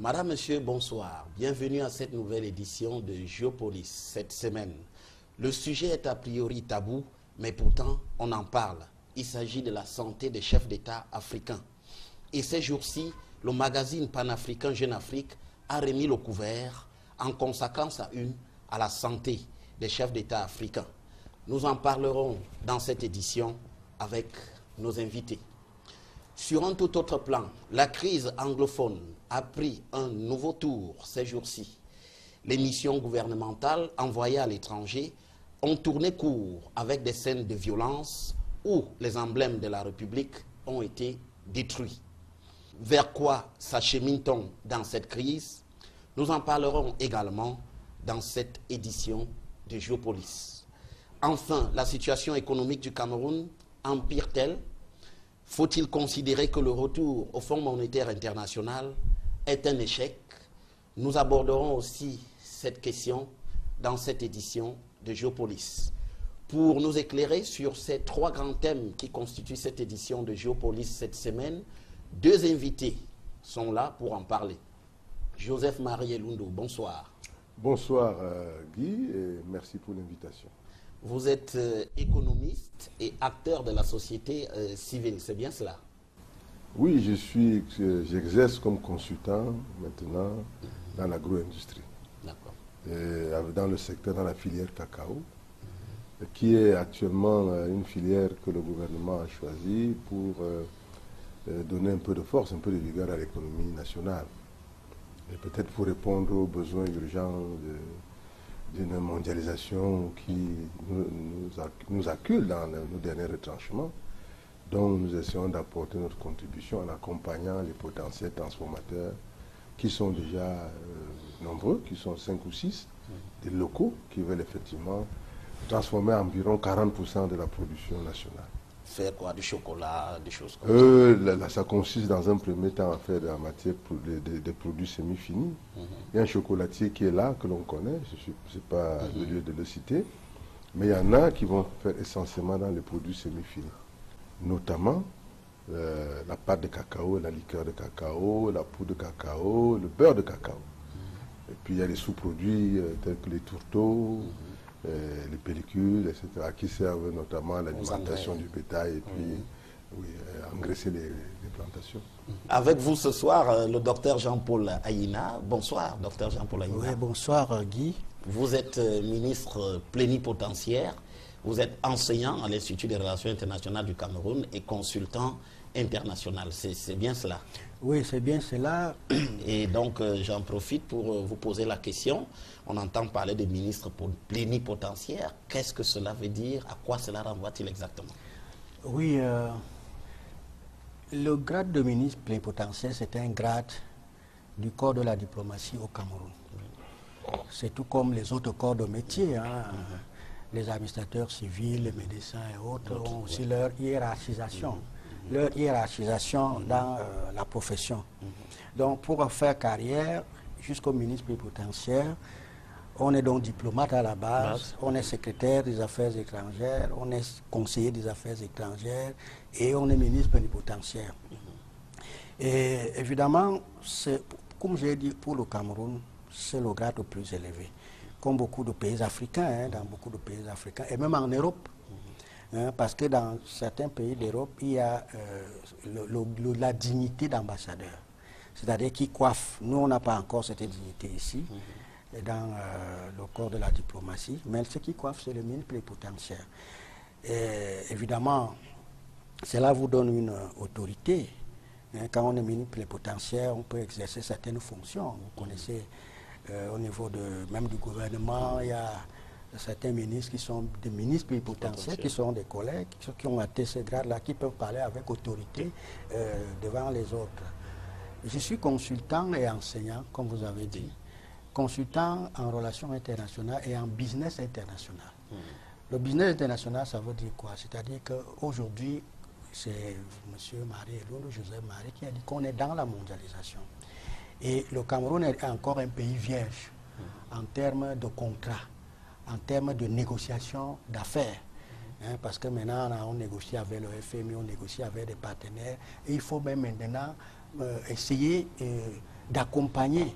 Madame, Monsieur, bonsoir. Bienvenue à cette nouvelle édition de Géopolis cette semaine. Le sujet est a priori tabou, mais pourtant on en parle. Il s'agit de la santé des chefs d'État africains. Et ces jours-ci, le magazine panafricain Jeune Afrique a remis le couvert en consacrant sa une à la santé des chefs d'État africains. Nous en parlerons dans cette édition avec nos invités. Sur un tout autre plan, la crise anglophone a pris un nouveau tour ces jours-ci. Les missions gouvernementales envoyées à l'étranger ont tourné court avec des scènes de violence où les emblèmes de la République ont été détruits. Vers quoi s'achemine-t-on dans cette crise? Nous en parlerons également dans cette édition de Géopolis. Enfin, la situation économique du Cameroun empire-t-elle? Faut-il considérer que le retour au Fonds monétaire international est un échec? Nous aborderons aussi cette question dans cette édition de Géopolis. Pour nous éclairer sur ces trois grands thèmes qui constituent cette édition de Géopolis cette semaine, deux invités sont là pour en parler. Joseph-Marie Elundo, bonsoir. Bonsoir Guy et merci pour l'invitation. Vous êtes économiste et acteur de la société civile, c'est bien cela? Oui, j'exerce comme consultant maintenant dans l'agro-industrie. D'accord. Dans le secteur, dans la filière cacao, qui est actuellement une filière que le gouvernement a choisie pour donner un peu de force, un peu de vigueur à l'économie nationale. Et peut-être pour répondre aux besoins urgents d'une mondialisation qui nous accule dans nos derniers retranchements, dont nous essayons d'apporter notre contribution en accompagnant les potentiels transformateurs qui sont déjà nombreux, qui sont 5 ou 6, des locaux qui veulent effectivement transformer environ 40% de la production nationale. Faire quoi? Du chocolat, des choses comme ça? Ça consiste dans un premier temps à faire de la matière des produits semi-finis. Il y a un chocolatier qui est là, que l'on connaît, ce n'est pas le lieu de le citer, mais il y en a qui vont faire essentiellement dans les produits semi-finis, notamment la pâte de cacao, la liqueur de cacao, la poudre de cacao, le beurre de cacao. Et puis il y a les sous-produits tels que les tourteaux, les pellicules, etc., qui servent notamment à l'alimentation du bétail et puis engraisser les plantations. Avec vous ce soir, le docteur Jean-Paul Ayina. Bonsoir, docteur Jean-Paul Ayina. Oui, bonsoir Guy. Vous êtes ministre plénipotentiaire, vous êtes enseignant à l'Institut des relations internationales du Cameroun et consultant international. C'est bien cela? Oui, c'est bien cela. Et donc, j'en profite pour vous poser la question. On entend parler de ministre plénipotentiaire. Qu'est-ce que cela veut dire? À quoi cela renvoie-t-il exactement? Oui, le grade de ministre plénipotentiaire, c'est un grade du corps de la diplomatie au Cameroun. C'est tout comme les autres corps de métier. Les administrateurs civils, les médecins et autres ont aussi leur hiérarchisation. Leur hiérarchisation dans la profession. Donc, pour faire carrière jusqu'au ministre plénipotentiaire, on est donc diplomate à la base, on est secrétaire des affaires étrangères, on est conseiller des affaires étrangères et on est ministre plénipotentiaire. Et évidemment, comme j'ai dit, pour le Cameroun, c'est le grade le plus élevé. Comme beaucoup de pays africains, dans beaucoup de pays africains, et même en Europe. Parce que dans certains pays d'Europe, il y a la dignité d'ambassadeur, c'est-à-dire qui coiffe. Nous, on n'a pas encore cette dignité ici, dans le corps de la diplomatie, mais ce qui coiffe, c'est le ministre plénipotentiaire. Évidemment, cela vous donne une autorité. Quand on est ministre plénipotentiaire, on peut exercer certaines fonctions. Vous connaissez, au niveau même du gouvernement, il y a certains ministres qui sont des ministres plénipotentiaires, qui sont des collègues, qui ont atteint ce grade-là, qui peuvent parler avec autorité devant les autres. Je suis consultant et enseignant, comme vous avez dit, consultant en relations internationales et en business international. Le business international, ça veut dire quoi? C'est-à-dire qu'aujourd'hui, c'est M. Marie Elundo, Joseph Marie, qui a dit qu'on est dans la mondialisation. Et le Cameroun est encore un pays vierge en termes de contrats, en termes de négociation d'affaires. Hein, parce que maintenant, on négocie avec le FMI, on négocie avec des partenaires. Et il faut même maintenant essayer d'accompagner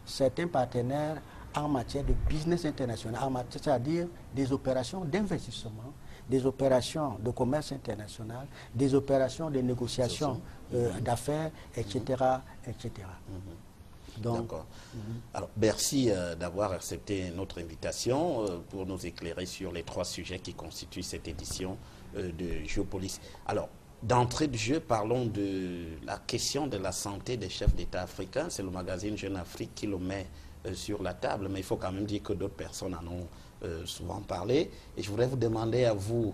certains partenaires en matière de business international, c'est-à-dire des opérations d'investissement, des opérations de commerce international, des opérations de négociation d'affaires, etc. etc. D'accord. Alors, merci d'avoir accepté notre invitation pour nous éclairer sur les 3 sujets qui constituent cette édition de Géopolis. Alors, d'entrée de jeu, parlons de la question de la santé des chefs d'État africains. C'est le magazine Jeune Afrique qui le met sur la table, mais il faut quand même dire que d'autres personnes en ont souvent parlé. Et je voudrais vous demander à vous,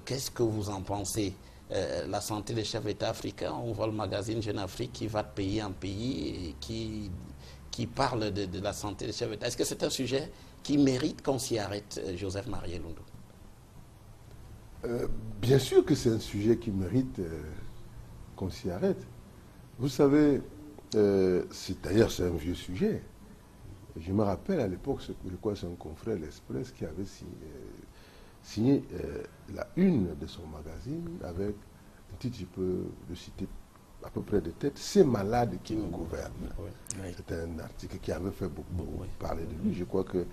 qu'est-ce que vous en pensez? La santé des chefs d'État africains, on voit le magazine Jeune Afrique qui va de pays en pays et qui parle de la santé des chefs d'État. Est-ce que c'est un sujet qui mérite qu'on s'y arrête, Joseph Marielundu? Bien sûr que c'est un sujet qui mérite qu'on s'y arrête. Vous savez, d'ailleurs c'est un vieux sujet. Je me rappelle à l'époque, je crois que c'est un confrère, l'Express, qui avait signé la une de son magazine avec un titre, je peux le citer à peu près de tête, ces malades qui nous gouvernent. Oui. C'était un article qui avait fait beaucoup parler de lui. Je crois que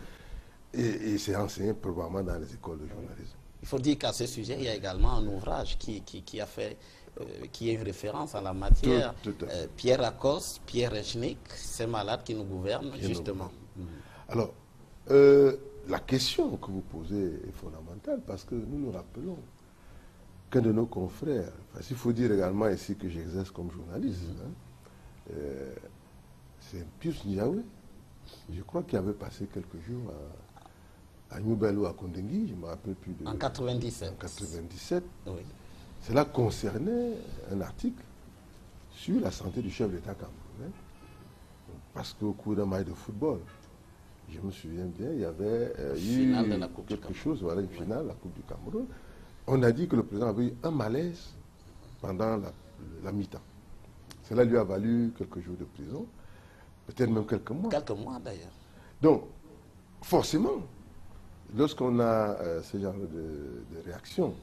et c'est enseigné probablement dans les écoles de journalisme. Il faut dire qu'à ce sujet, il y a également un ouvrage qui a fait, qui est une référence à la matière. Pierre Lacoste, Pierre Rechnik, ces malades qui nous gouvernent, justement. Alors, la question que vous posez est fondamentale parce que nous nous rappelons qu'un de nos confrères, il faut dire également ici que j'exerce comme journaliste, c'est Pius Niawe, je crois qu'il avait passé quelques jours à New Bello ou à Kondengui, je ne me rappelle plus. En 97. En 97. Oui. Cela concernait un article sur la santé du chef d'État camerounais. Parce qu'au cours d'un match de football, je me souviens bien, il y avait eu quelque chose, voilà, une finale, la Coupe du Cameroun. On a dit que le président avait eu un malaise pendant la mi-temps. Cela lui a valu quelques jours de prison, peut-être même quelques mois. Quelques mois d'ailleurs. Donc, forcément, lorsqu'on a ce genre de réaction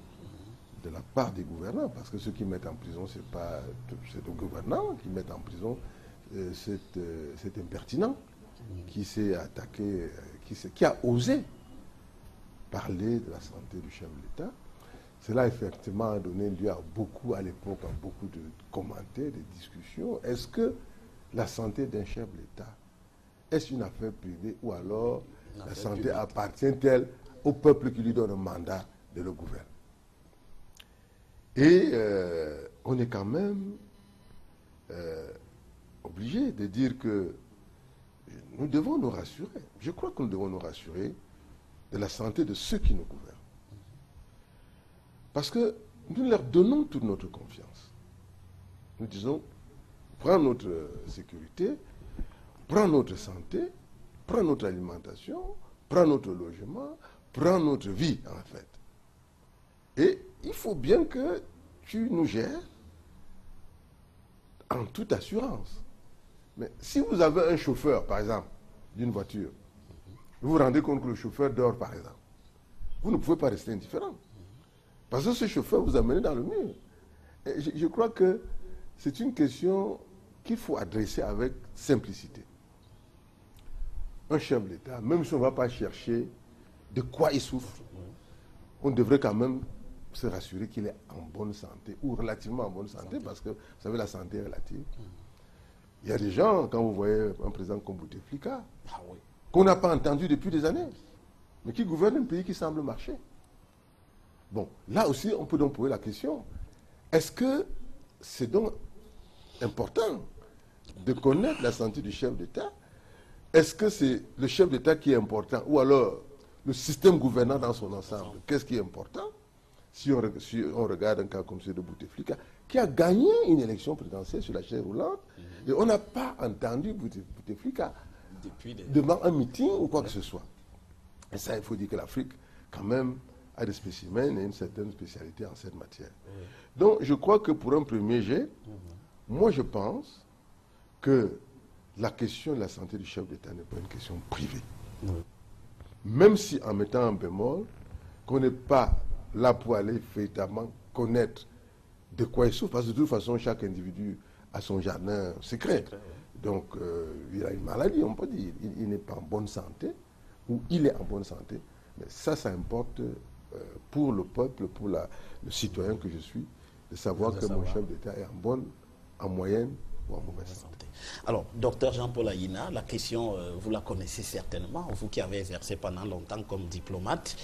de la part des gouvernants, parce que ceux qui mettent en prison, c'est le gouvernant qui met en prison cet impertinent qui s'est attaqué, qui a osé parler de la santé du chef de l'État. Cela effectivement a donné lieu à l'époque, à beaucoup de commentaires, de discussions. Est-ce que la santé d'un chef d'État, est-ce une affaire privée ou alors la santé appartient-elle au peuple qui lui donne un mandat de le gouverner? Et on est quand même obligé de dire que nous devons nous rassurer. Je crois que nous devons nous rassurer de la santé de ceux qui nous gouvernent. Parce que nous leur donnons toute notre confiance. Nous disons, prends notre sécurité, prends notre santé, prends notre alimentation, prends notre logement, prends notre vie, en fait. Et il faut bien que tu nous gères en toute assurance. Mais si vous avez un chauffeur, par exemple, d'une voiture, vous vous rendez compte que le chauffeur dort, par exemple, vous ne pouvez pas rester indifférent. Parce que ce chauffeur vous a mené dans le mur. Et je crois que c'est une question qu'il faut adresser avec simplicité. Un chef d'État, même si on ne va pas chercher de quoi il souffre, on devrait quand même se rassurer qu'il est en bonne santé, ou relativement en bonne santé, parce que, vous savez, la santé est relative. Il y a des gens, quand vous voyez un président comme Bouteflika, qu'on n'a pas entendu depuis des années, mais qui gouverne un pays qui semble marcher. Bon, là aussi, on peut donc poser la question, est-ce que c'est donc important de connaître la santé du chef d'État? Est-ce que c'est le chef d'État qui est important, ou alors le système gouvernant dans son ensemble? Qu'est-ce qui est important? Si on regarde un cas comme celui de Bouteflika, qui a gagné une élection présidentielle sur la chaise roulante, et on n'a pas entendu Bouteflika devant un meeting ou quoi que ce soit. Et ça, il faut dire que l'Afrique, quand même, a des spécimens et une certaine spécialité en cette matière. Donc, je crois que pour un premier jet, moi, je pense que la question de la santé du chef d'État n'est pas une question privée. Même si, en mettant un bémol, qu'on n'est pas là pour aller véritablement connaître de quoi il souffre, parce que de toute façon, chaque individu a son jardin secret. Donc, il a une maladie, on peut dire. Il n'est pas en bonne santé, ou il est en bonne santé. Mais ça importe pour le peuple, pour le citoyen que je suis, de savoir que mon chef d'État est en moyenne ou en mauvaise santé. Alors, docteur Jean-Paul Ayina, la question, vous la connaissez certainement, vous qui avez exercé pendant longtemps comme diplomate.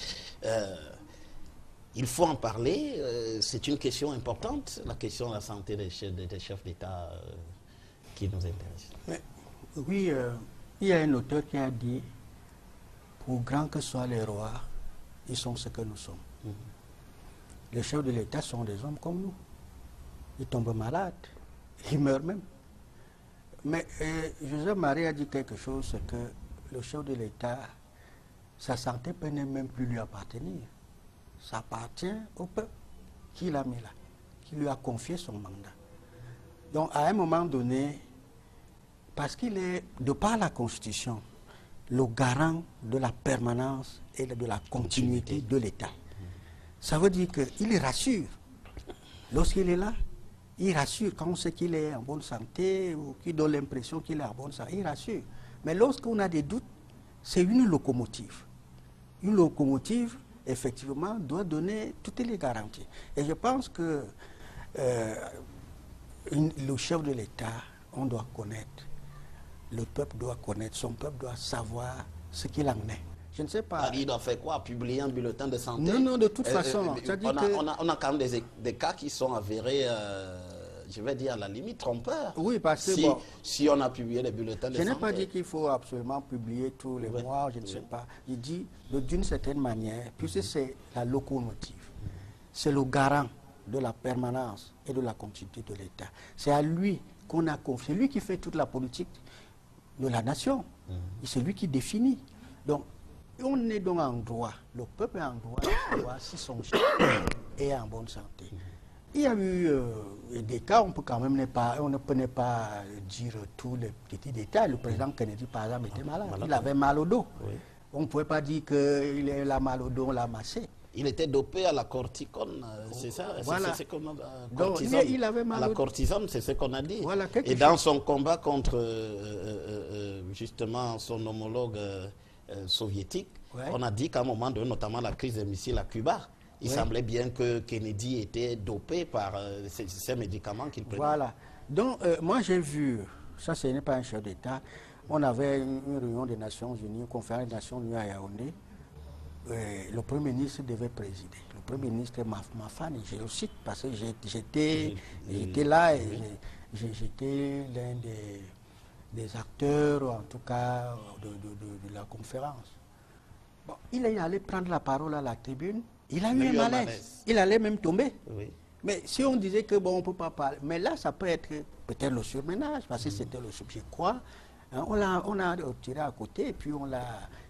Il faut en parler, c'est une question importante, la question de la santé des chefs d'État qui nous intéresse. Mais, oui, il y a un auteur qui a dit, pour grands que soient les rois, ils sont ce que nous sommes. Les chefs de l'État sont des hommes comme nous. Ils tombent malades, ils meurent même. Mais Joseph Marie a dit quelque chose, c'est que le chef de l'État, sa santé peut même plus lui appartenir. Ça appartient au peuple qui l'a mis là, qui lui a confié son mandat. Donc à un moment donné, parce qu'il est, de par la Constitution, le garant de la permanence et de la continuité de l'État. Ça veut dire qu'il rassure. Lorsqu'il est là, il rassure. Quand on sait qu'il est en bonne santé ou qu'il donne l'impression qu'il est en bonne santé, il rassure. Mais lorsqu'on a des doutes, c'est une locomotive. Une locomotive, effectivement, doit donner toutes les garanties. Et je pense que le chef de l'État, on doit connaître. Le peuple doit connaître, son peuple doit savoir ce qu'il en est. Je ne sais pas. Il doit faire quoi? Publier un bulletin de santé? Non, non, de toute façon. On a quand même des cas qui sont avérés, je vais dire à la limite, trompeurs. Oui, parce que si on a publié les bulletins de santé. Je n'ai pas dit qu'il faut absolument publier tous les mois, je ne sais pas. Je dis d'une certaine manière, puisque c'est la locomotive, c'est le garant de la permanence et de la continuité de l'État. C'est à lui qu'on a confié, lui qui fait toute la politique de la nation. C'est lui qui définit. Donc, on est donc en droit, le peuple est en droit de savoir si son chef est en bonne santé. Il y a eu des cas, on peut quand même on ne peut pas dire tous les petits détails. Le président Kennedy, par exemple, était malade. Il avait mal au dos. Oui. On ne pouvait pas dire qu'il a mal au dos, on l'a massé. Il était dopé à la cortisone, c'est ça? Voilà. C'est qu'on a, donc, il avait mal à la cortisone, c'est ce qu'on a dit. Voilà, et dans son combat contre justement son homologue soviétique, on a dit qu'à un moment donné, notamment la crise des missiles à Cuba, il semblait bien que Kennedy était dopé par ces médicaments qu'il prenait. Voilà. Donc, moi j'ai vu, ça ce n'est pas un chef d'État, on avait une réunion des Nations Unies, une conférence des Nations Unies à Yaoundé. Le Premier ministre devait présider. Le Premier ministre Mafane, je le cite parce que j'étais là et j'étais l'un des acteurs, en tout cas, de la conférence. Bon, il est allé prendre la parole à la tribune, il a eu un malaise. Il allait même tomber. Oui. Mais si on disait que bon, on ne peut pas parler, mais là, ça peut être peut-être le surménage, parce que c'était le surménage, je crois. Hein, on a retiré à côté et puis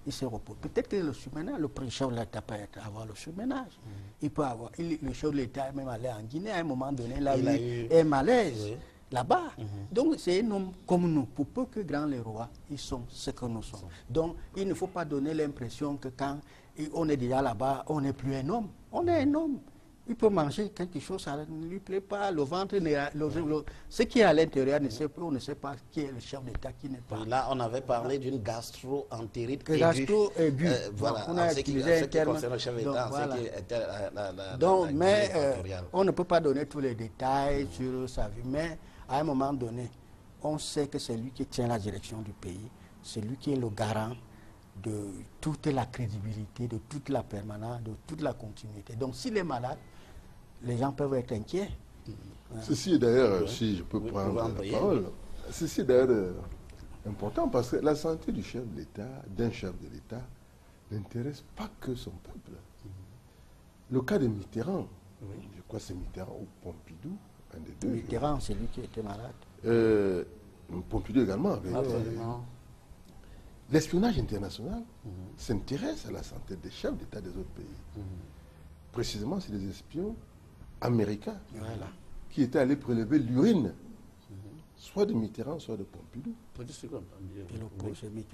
il s'est reposé. Peut-être que le surménage, le chef de l'État peut avoir le surménage. Il peut avoir, le chef de l'État est même allé en Guinée à un moment donné, il a eu un malaise là-bas. Donc c'est un homme comme nous, pour peu que grands les rois, ils sont ce que nous sommes. Donc il ne faut pas donner l'impression que quand on est déjà là-bas, on n'est plus un homme. On est un homme. Il peut manger quelque chose, ça ne lui plaît pas, le ventre, ce qui est à l'intérieur, on ne sait pas qui est le chef d'État, qui n'est pas. Là, on avait parlé d'une gastro-entérite aiguë. Gastro-aiguë. Voilà, on a utilisé un terme. Le chef d'État, voilà. Donc, mais on ne peut pas donner tous les détails sur sa vie, mais à un moment donné, on sait que c'est lui qui tient la direction du pays, c'est lui qui est le garant de toute la crédibilité, de toute la permanence, de toute la continuité. Donc s'il est malade, les gens peuvent être inquiets. Ceci est d'ailleurs, si je peux prendre la parole, ceci est d'ailleurs important parce que la santé du chef de l'État, d'un chef de l'État, n'intéresse pas que son peuple. Le cas de Mitterrand, je crois que c'est Mitterrand ou Pompidou, un des deux. Mitterrand, c'est lui qui était malade. Pompidou également. L'espionnage international s'intéresse à la santé des chefs d'État des autres pays. Précisément, c'est des espions américains qui étaient allés prélever l'urine, soit de Mitterrand, soit de Pompidou.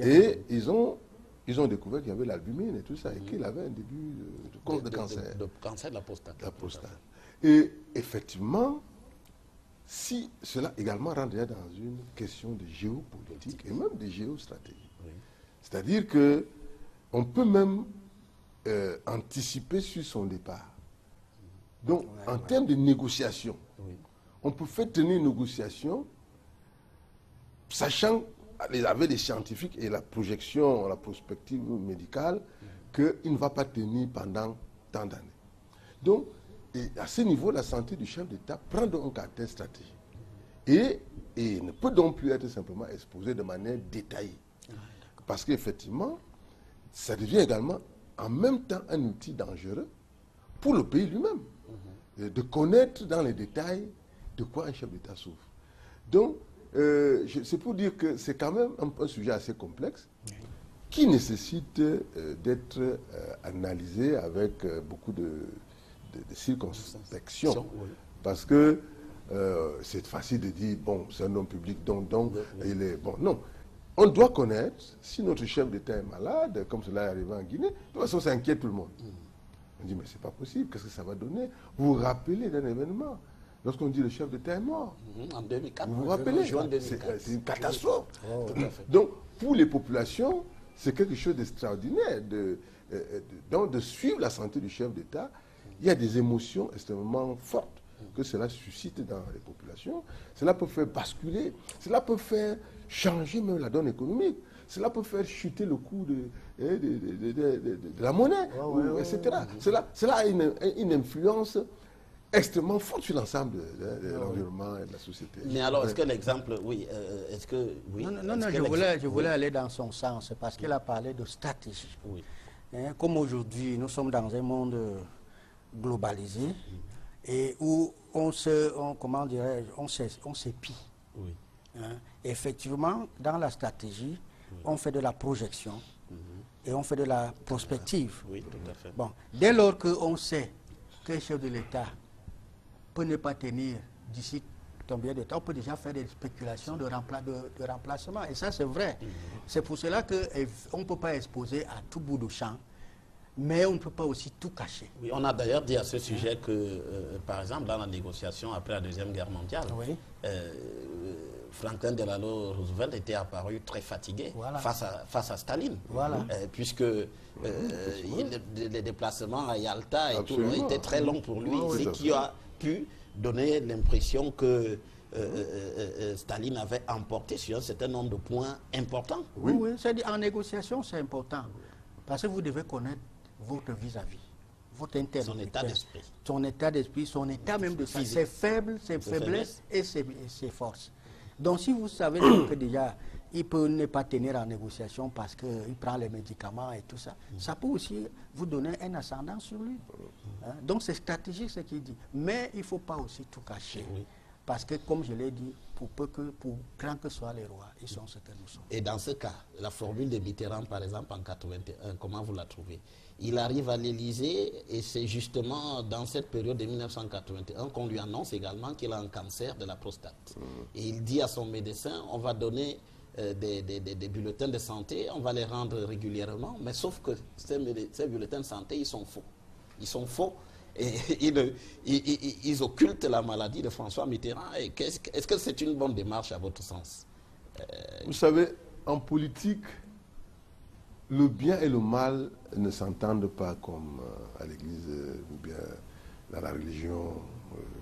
Et ils ont ils ont découvert qu'il y avait l'albumine et tout ça, et qu'il avait un début de cancer. De cancer de la prostate. Et effectivement, si cela également rendrait dans une question de géopolitique et même de géostratégie. Oui. C'est-à-dire qu'on peut même anticiper sur son départ. Donc, en termes de négociation, on peut faire tenir une négociation, sachant, avec les scientifiques et la projection, la prospective médicale, qu'il ne va pas tenir pendant tant d'années. Donc, et à ce niveau, la santé du chef d'État prend donc un caractère stratégique. Et ne peut donc plus être simplement exposé de manière détaillée. Parce qu'effectivement, ça devient également en même temps un outil dangereux pour le pays lui-même. De connaître dans les détails de quoi un chef d'État souffre. Donc, c'est pour dire que c'est quand même un sujet assez complexe qui nécessite d'être analysé avec beaucoup de circonspection. Parce que c'est facile de dire, bon, c'est un homme public, donc il est... Bon, non. On doit connaître, si notre chef d'État est malade, comme cela est arrivé en Guinée, de toute façon, ça inquiète tout le monde. On dit, mais c'est pas possible, qu'est-ce que ça va donner? Vous vous rappelez d'un événement, lorsqu'on dit le chef d'État est mort. En 2004. Vous vous rappelez? C'est une catastrophe. Oh, donc, pour les populations, c'est quelque chose d'extraordinaire de suivre la santé du chef d'État. Il y a des émotions extrêmement fortes que cela suscite dans les populations. Cela peut faire basculer, cela peut faire changer même la donne économique. Cela peut faire chuter le coût de la monnaie, etc. Cela a une influence extrêmement forte sur l'ensemble de l'environnement et de la société. Mais alors, est-ce que l'exemple, est-ce que... Oui, non, je voulais aller dans son sens, parce qu'il a parlé de stratégie. Oui. Comme aujourd'hui, nous sommes dans un monde globalisé, et où on s'épie. Oui. Effectivement, dans la stratégie, on fait de la projection et on fait de la prospective. Oui, tout à fait. Bon, dès lors qu'on sait qu'un chef de l'État peut ne pas tenir d'ici combien de temps, on peut déjà faire des spéculations de remplacement. Et ça, c'est vrai. C'est pour cela qu'on ne peut pas exposer à tout bout de champ, mais on ne peut pas aussi tout cacher. Oui, on a d'ailleurs dit à ce sujet que, par exemple, dans la négociation après la Deuxième Guerre mondiale, Franklin Delano Roosevelt était apparu très fatigué face à Staline, puisque les déplacements à Yalta et tout étaient très longs pour lui, ce qui a pu donner l'impression que Staline avait emporté sur un certain nombre de points importants. Oui, c'est-à-dire en négociation, c'est important, parce que vous devez connaître votre vis-à-vis. Votre son état d'esprit. Son état d'esprit, son état même de ses faibles, ses faiblesses et ses forces. Donc si vous savez que déjà, il peut ne pas tenir en négociation parce qu'il prend les médicaments et tout ça, ça peut aussi vous donner un ascendant sur lui. Donc c'est stratégique ce qu'il dit. Mais il ne faut pas aussi tout cacher. Parce que comme je l'ai dit, pour grand que soient les rois, ils sont ce que nous sommes. Et dans ce cas, la formule de Mitterrand, par exemple, en 81, comment vous la trouvez? Il arrive à l'Élysée et c'est justement dans cette période de 1981 qu'on lui annonce également qu'il a un cancer de la prostate. Et il dit à son médecin, on va donner des bulletins de santé, on va les rendre régulièrement, mais sauf que ces bulletins de santé, ils sont faux. Ils sont faux. Et ils occultent la maladie de François Mitterrand. Est-ce que c'est une bonne démarche à votre sens? Vous savez, en politique, le bien et le mal ne s'entendent pas comme à l'église ou bien dans la religion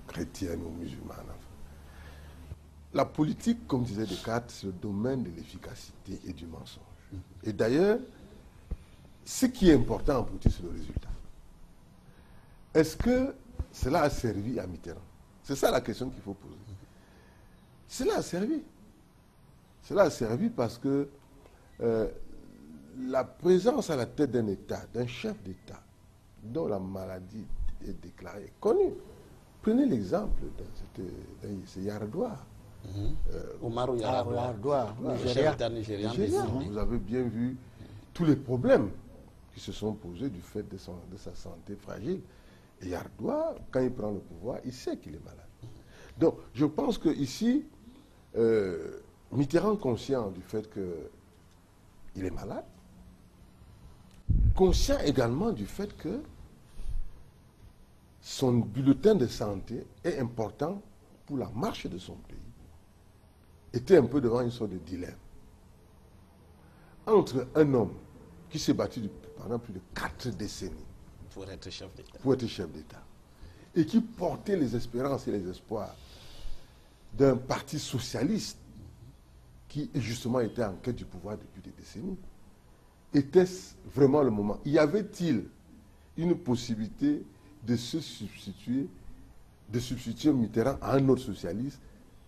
chrétienne ou musulmane. La politique, comme disait Descartes, c'est le domaine de l'efficacité et du mensonge. Et d'ailleurs, ce qui est important en politique, c'est le résultat. Est-ce que cela a servi à Mitterrand? C'est ça la question qu'il faut poser. Cela a servi. Cela a servi parce que la présence à la tête d'un État, d'un chef d'État, dont la maladie est déclarée, connue. Prenez l'exemple c'est Yar'Adua. Omarou Yar'Adua, Nigérien. Vous avez bien vu tous les problèmes qui se sont posés du fait de sa santé fragile. Et Yar'Adua, quand il prend le pouvoir, il sait qu'il est malade. Donc, je pense qu'ici, Mitterrand, conscient du fait qu'il est malade, conscient également du fait que son bulletin de santé est important pour la marche de son pays, était un peu devant une sorte de dilemme. Entre un homme qui s'est battu pendant plus de 4 décennies pour être chef d'État, et qui portait les espérances et les espoirs d'un parti socialiste qui justement était en quête du pouvoir depuis des décennies, était-ce vraiment le moment? Y avait-il une possibilité de substituer Mitterrand à un autre socialiste?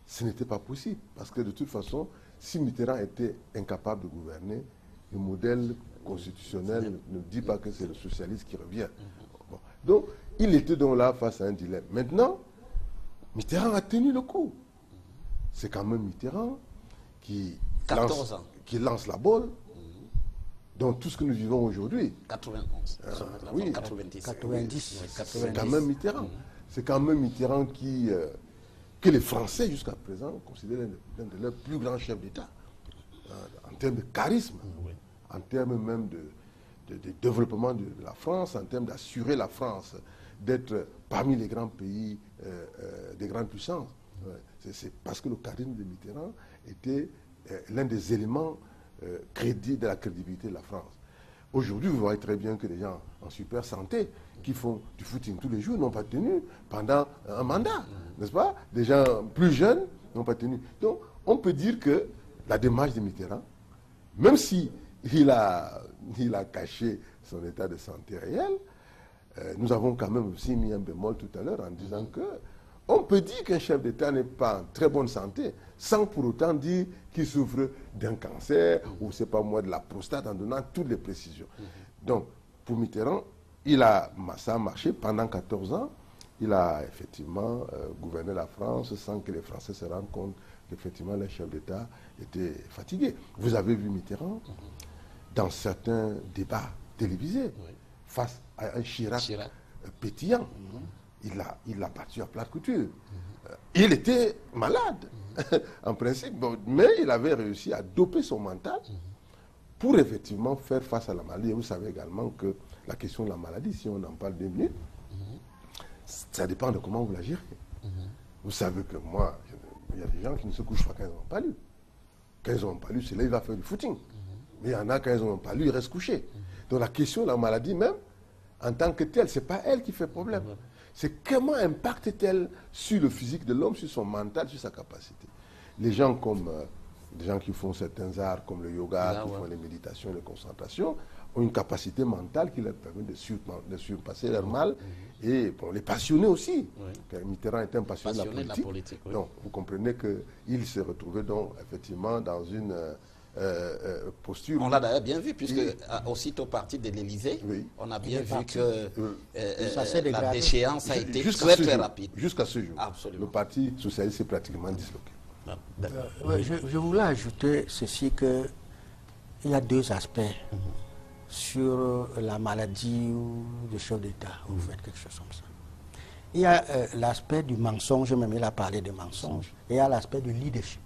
Ce n'était pas possible, parce que de toute façon, si Mitterrand était incapable de gouverner, le modèle constitutionnel ne dit pas que c'est le socialiste qui revient. Bon. Donc, il était donc là face à un dilemme. Maintenant, Mitterrand a tenu le coup. C'est quand même Mitterrand qui lance la balle dans tout ce que nous vivons aujourd'hui. 91, oui, 90. C'est quand même Mitterrand. C'est quand même Mitterrand que les Français, jusqu'à présent, considèrent l'un de leurs plus grands chefs d'État. En termes de charisme, en termes même de développement de la France, en termes d'assurer la France d'être parmi les grands pays des grandes puissances. C'est parce que le charisme de Mitterrand était l'un des éléments de la crédibilité de la France. Aujourd'hui, vous voyez très bien que les gens en super santé qui font du footing tous les jours n'ont pas tenu pendant un mandat, n'est-ce pas? Des gens plus jeunes n'ont pas tenu. Donc, on peut dire que la démarche de Mitterrand, même si il a caché son état de santé réel, nous avons quand même aussi mis un bémol tout à l'heure en disant que on peut dire qu'un chef d'État n'est pas en très bonne santé, sans pour autant dire qu'il souffre d'un cancer ou, c'est pas moi, de la prostate, en donnant toutes les précisions. Donc, pour Mitterrand, ça a marché pendant 14 ans. Il a effectivement gouverné la France sans que les Français se rendent compte qu'effectivement, les chefs d'État étaient fatigués. Vous avez vu Mitterrand dans certains débats télévisés face à un Chirac. Pétillant. Il l'a battu à plate couture. Il était malade, en principe, mais il avait réussi à doper son mental pour effectivement faire face à la maladie. Et vous savez également que la question de la maladie, si on en parle 2 minutes, ça dépend de comment vous la gérez. Vous savez que moi, il y a des gens qui ne se couchent pas quand ils n'ont pas lu. Quand ils n'ont pas lu, c'est là qu'il va faire du footing. Mais il y en a, quand ils n'ont pas lu, ils restent couchés. Donc la question de la maladie même, en tant que telle, ce n'est pas elle qui fait problème. C'est comment impacte-t-elle sur le physique de l'homme, sur son mental, sur sa capacité. Les gens des gens qui font certains arts comme le yoga, qui font les méditations, les concentrations, ont une capacité mentale qui leur permet de surpasser leur mal. Et bon, les passionnés aussi. Mitterrand était un passionné de la politique. Donc, vous comprenez qu'il se retrouvait donc effectivement dans une posture. On l'a d'ailleurs bien vu, puisque aussitôt parti de l'Élysée, on a bien vu que la déchéance a été très très rapide. Jusqu'à ce jour. Absolument. Le Parti socialiste est pratiquement disloqué. Je voulais ajouter ceci, qu'il y a 2 aspects sur la maladie ou le chef d'État, ou vous faites quelque chose comme ça. Il y a l'aspect du mensonge, même il a parlé de mensonge, et il y a l'aspect du leadership.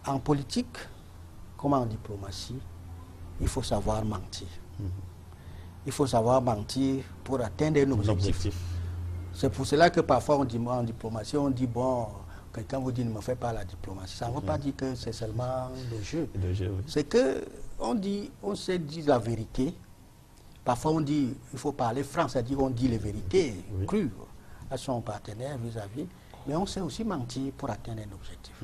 En politique, comme en diplomatie, il faut savoir mentir. Il faut savoir mentir pour atteindre un objectif. C'est pour cela que parfois on dit, en diplomatie, on dit, bon, quelqu'un vous dit ne me fait pas la diplomatie. Ça ne veut pas dire que c'est seulement le jeu. C'est que on sait dire la vérité. Parfois on dit, il faut parler franc, c'est-à-dire on dit les vérités crues à son partenaire vis-à-vis, mais on sait aussi mentir pour atteindre un objectif.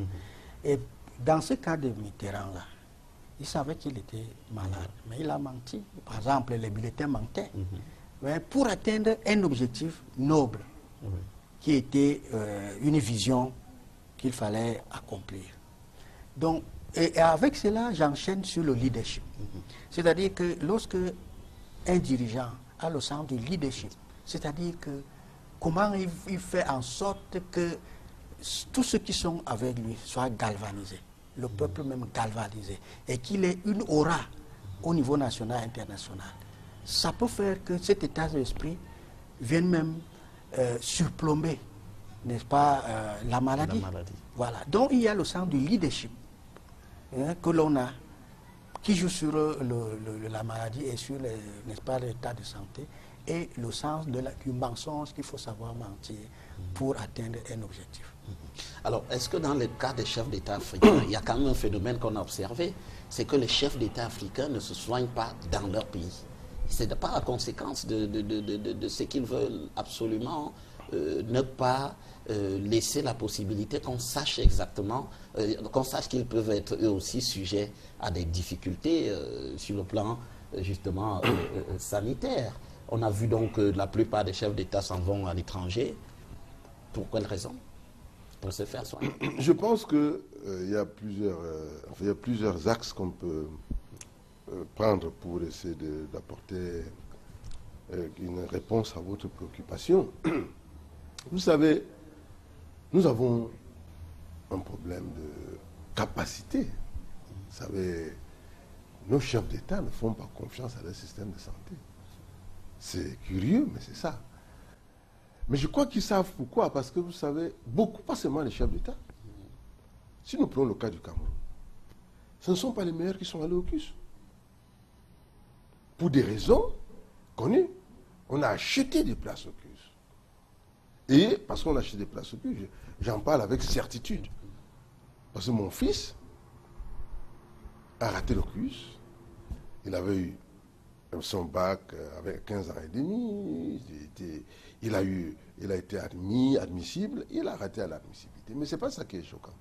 Et dans ce cas de Mitterrand-là, il savait qu'il était malade, mais il a menti. Par exemple, les bulletins mentaient. Mais pour atteindre un objectif noble, qui était une vision qu'il fallait accomplir. Donc, et avec cela, j'enchaîne sur le leadership. C'est-à-dire que lorsque un dirigeant a le sens du leadership, c'est-à-dire que comment il fait en sorte que tous ceux qui sont avec lui soient galvanisés, le peuple même galvanisé, et qu'il ait une aura au niveau national et international. Ça peut faire que cet état d'esprit vienne même surplomber, n'est-ce pas, la maladie. Voilà. Donc il y a le sens du leadership que l'on a qui joue sur la maladie et sur n'est-ce pas, l'état de santé et le sens du mensonge qu'il faut savoir mentir pour atteindre un objectif. Alors, est-ce que dans le cas des chefs d'État africains, il y a quand même un phénomène qu'on a observé, c'est que les chefs d'État africains ne se soignent pas dans leur pays. C'est pas la conséquence de ce qu'ils veulent absolument ne pas laisser la possibilité qu'on sache exactement, qu'on sache qu'ils peuvent être eux aussi sujets à des difficultés sur le plan justement sanitaire. On a vu donc que la plupart des chefs d'État s'en vont à l'étranger. Pour quelle raison? Pour se faire soigner. Je pense qu'il y a plusieurs axes qu'on peut prendre pour essayer d'apporter une réponse à votre préoccupation. Vous savez, nous avons un problème de capacité. Vous savez, nos chefs d'État ne font pas confiance à leur système de santé. C'est curieux, mais c'est ça. Mais je crois qu'ils savent pourquoi, parce que vous savez, beaucoup, pas seulement les chefs d'État. Si nous prenons le cas du Cameroun, ce ne sont pas les meilleurs qui sont allés au CUS. Pour des raisons connues, on a acheté des places au CUS. Et parce qu'on a acheté des places au CUS, j'en parle avec certitude. Parce que mon fils a raté le CUS. Il avait eu son bac avec 15 ans et demi. Il a été admissible. Il a raté à l'admissibilité. Mais ce n'est pas ça qui est choquant.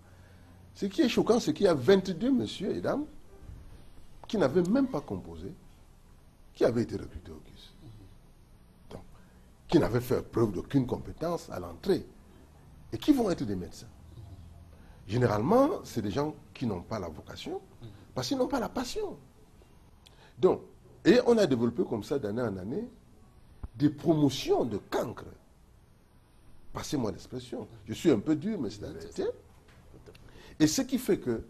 Ce qui est choquant, c'est qu'il y a 22 messieurs et dames qui n'avaient même pas composé, qui avaient été recrutés au CUS. Donc, qui n'avaient fait preuve d'aucune compétence à l'entrée. Et qui vont être des médecins. Généralement, c'est des gens qui n'ont pas la vocation, parce qu'ils n'ont pas la passion. Donc, et on a développé comme ça d'année en année des promotions de cancre. Passez-moi l'expression. Je suis un peu dur, mais c'est la réalité. Et ce qui fait que,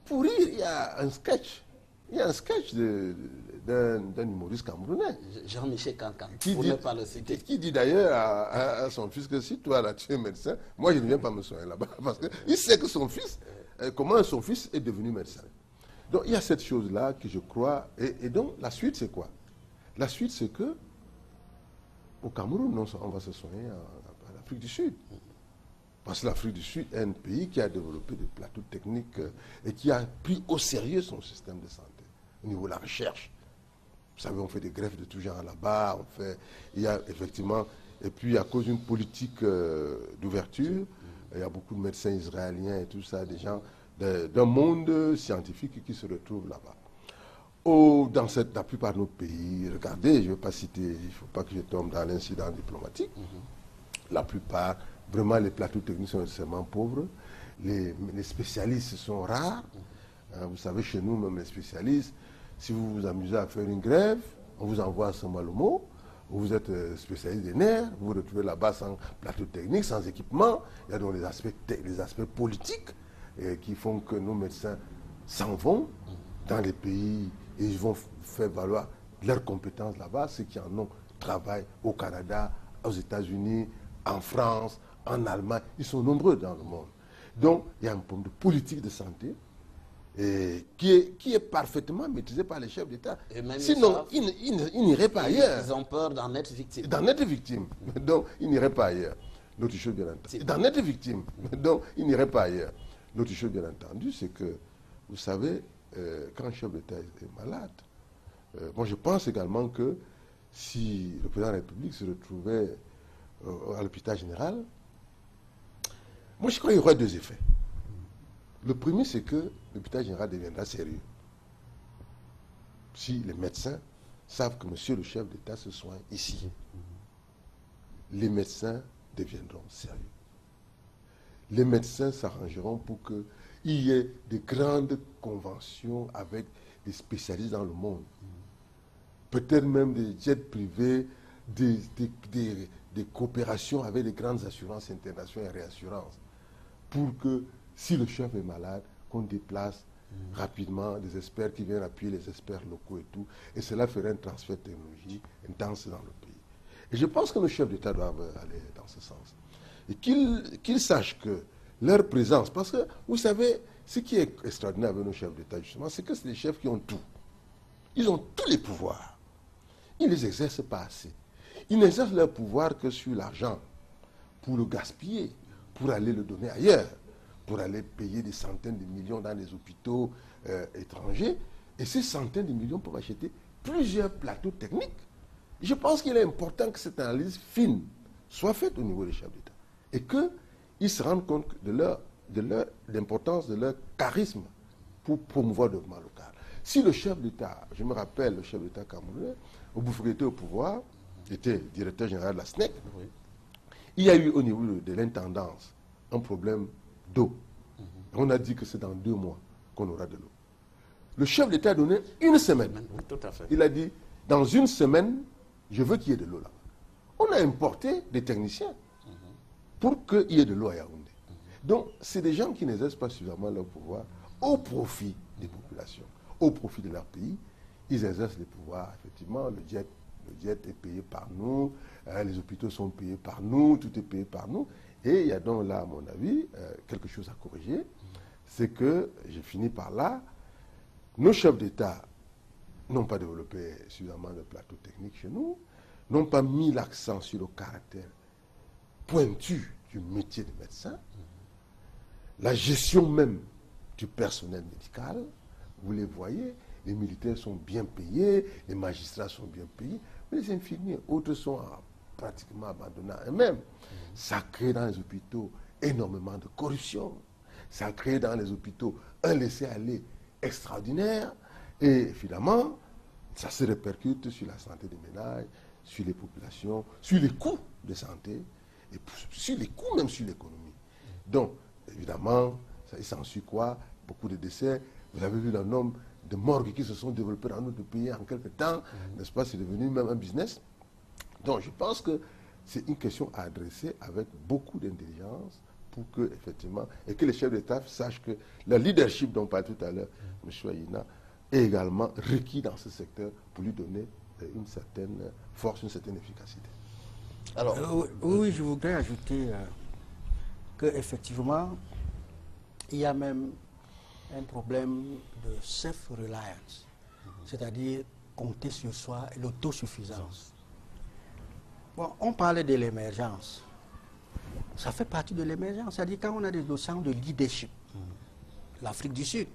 pour rire, il y a un sketch. Il y a un sketch d'un humoriste camerounais. Jean-Michel Cancan, qui dit d'ailleurs à son fils que si toi là tu es médecin, moi je ne viens pas me soigner là-bas. Parce qu'il sait que son fils, comment son fils est devenu médecin. Donc il y a cette chose-là que je crois. Et donc la suite c'est quoi? La suite c'est que au Cameroun, on va se soigner en Afrique du Sud. Parce que l'Afrique du Sud est un pays qui a développé des plateaux techniques et qui a pris au sérieux son système de santé au niveau de la recherche. Vous savez, on fait des greffes de tout genre là-bas. Il y a effectivement, et puis à cause d'une politique d'ouverture, il y a beaucoup de médecins israéliens et tout ça, des gens d'un monde scientifique qui se retrouvent là-bas. Dans la plupart de nos pays, regardez, je ne vais pas citer, il ne faut pas que je tombe dans l'incident diplomatique. La plupart, vraiment, les plateaux techniques sont extrêmement pauvres. Les spécialistes sont rares. Vous savez, chez nous, même les spécialistes, si vous vous amusez à faire une grève, on vous envoie à Saint-Malomo. Vous êtes spécialiste des nerfs, vous vous retrouvez là-bas sans plateau technique, sans équipement. Il y a donc les aspects politiques qui font que nos médecins s'en vont dans les pays et ils vont faire valoir leurs compétences là-bas. Ceux qui en ont travaillent au Canada, aux États-Unis, en France, en Allemagne. Ils sont nombreux dans le monde. Donc, il y a un problème de politique de santé qui est parfaitement maîtrisé par les chefs d'État. Sinon, ils n'iraient pas ailleurs. Ils ont peur d'en être victimes. D'en être victimes. Donc, ils n'iraient pas ailleurs. L'autre chose, bien entendu. D'en être victimes. Donc, ils n'iraient pas ailleurs. L'autre chose, bien entendu, c'est que, vous savez, quand un chef d'État est malade, moi je pense également que si le président de la République se retrouvait à l'hôpital général, moi je crois qu'il y aura deux effets. Le premier, c'est que l'hôpital général deviendra sérieux. Si les médecins savent que monsieur le chef d'État se soigne ici, les médecins deviendront sérieux. Les médecins s'arrangeront pour qu'il y ait de grandes conventions avec des spécialistes dans le monde. Peut-être même des jets privés, des coopérations avec les grandes assurances internationales et réassurances. Pour que, si le chef est malade, qu'on déplace rapidement des experts qui viennent appuyer les experts locaux et tout. Et cela ferait un transfert de technologie intense dans le pays. Et je pense que nos chefs d'État doivent aller dans ce sens. Et qu'ils sachent que leur présence. Parce que, vous savez, ce qui est extraordinaire avec nos chefs d'État, justement, c'est que c'est des chefs qui ont tout. Ils ont tous les pouvoirs. Ils ne les exercent pas assez. Ils n'exercent leur pouvoir que sur l'argent, pour le gaspiller, pour aller le donner ailleurs, pour aller payer des centaines de millions dans les hôpitaux étrangers. Et ces centaines de millions peuvent acheter plusieurs plateaux techniques. Je pense qu'il est important que cette analyse fine soit faite au niveau des chefs d'État. Et qu'ils se rendent compte de l'importance de leur charisme pour promouvoir le développement local. Si le chef d'État, je me rappelle, le chef d'État camerounais, Oboufoué était au pouvoir, était directeur général de la SNEC, oui. Il y a eu au niveau de l'intendance un problème d'eau. On a dit que c'est dans 2 mois qu'on aura de l'eau. Le chef d'État a donné 1 semaine. Oui, tout à fait. Il a dit, dans 1 semaine, je veux qu'il y ait de l'eau là. On a importé des techniciens pour qu'il y ait de l'eau à Yaoundé. Donc, c'est des gens qui n'exercent pas suffisamment leur pouvoir au profit des populations, au profit de leur pays. Ils exercent les pouvoirs, effectivement. Le jet est payé par nous, les hôpitaux sont payés par nous, tout est payé par nous. Et il y a donc là, à mon avis, quelque chose à corriger. C'est que, j'ai fini par là, nos chefs d'État n'ont pas développé suffisamment de plateaux techniques chez nous, n'ont pas mis l'accent sur le caractère pointu du métier de médecin, la gestion même du personnel médical. Vous les voyez, les militaires sont bien payés, les magistrats sont bien payés, mais les infirmiers, autres sont pratiquement abandonnés à eux-mêmes. Ça crée dans les hôpitaux énormément de corruption, ça crée dans les hôpitaux un laisser-aller extraordinaire, et finalement, ça se répercute sur la santé des ménages, sur les populations, sur les coûts de santé, et sur les coûts même sur l'économie. Donc, évidemment, il s'ensuit quoi? Beaucoup de décès. Vous avez vu le nombre de morgues qui se sont développées dans notre pays en quelques temps, n'est-ce pas? C'est devenu même un business. Donc, je pense que c'est une question à adresser avec beaucoup d'intelligence pour que, effectivement, et que les chefs d'État sachent que le leadership dont on parlait tout à l'heure, M. Ayina, est également requis dans ce secteur pour lui donner une certaine force, une certaine efficacité. Alors, oui, je voudrais ajouter qu'effectivement, il y a même un problème de self-reliance, c'est-à-dire compter sur soi et l'autosuffisance. Bon, on parlait de l'émergence. Ça fait partie de l'émergence. C'est-à-dire quand on a des notions de leadership, l'Afrique du Sud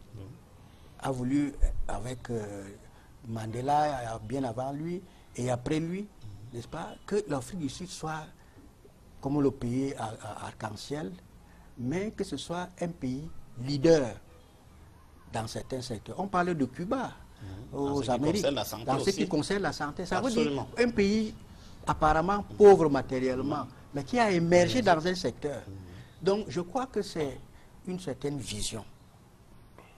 a voulu, avec Mandela, bien avant lui et après lui, n'est-ce pas, que l'Afrique du Sud soit comme le pays arc-en-ciel, mais que ce soit un pays leader dans certains secteurs. On parlait de Cuba, aux Amériques, dans ce qui concerne la santé. Ça veut dire un pays apparemment pauvre matériellement, mais qui a émergé dans un secteur. Donc je crois que c'est une certaine vision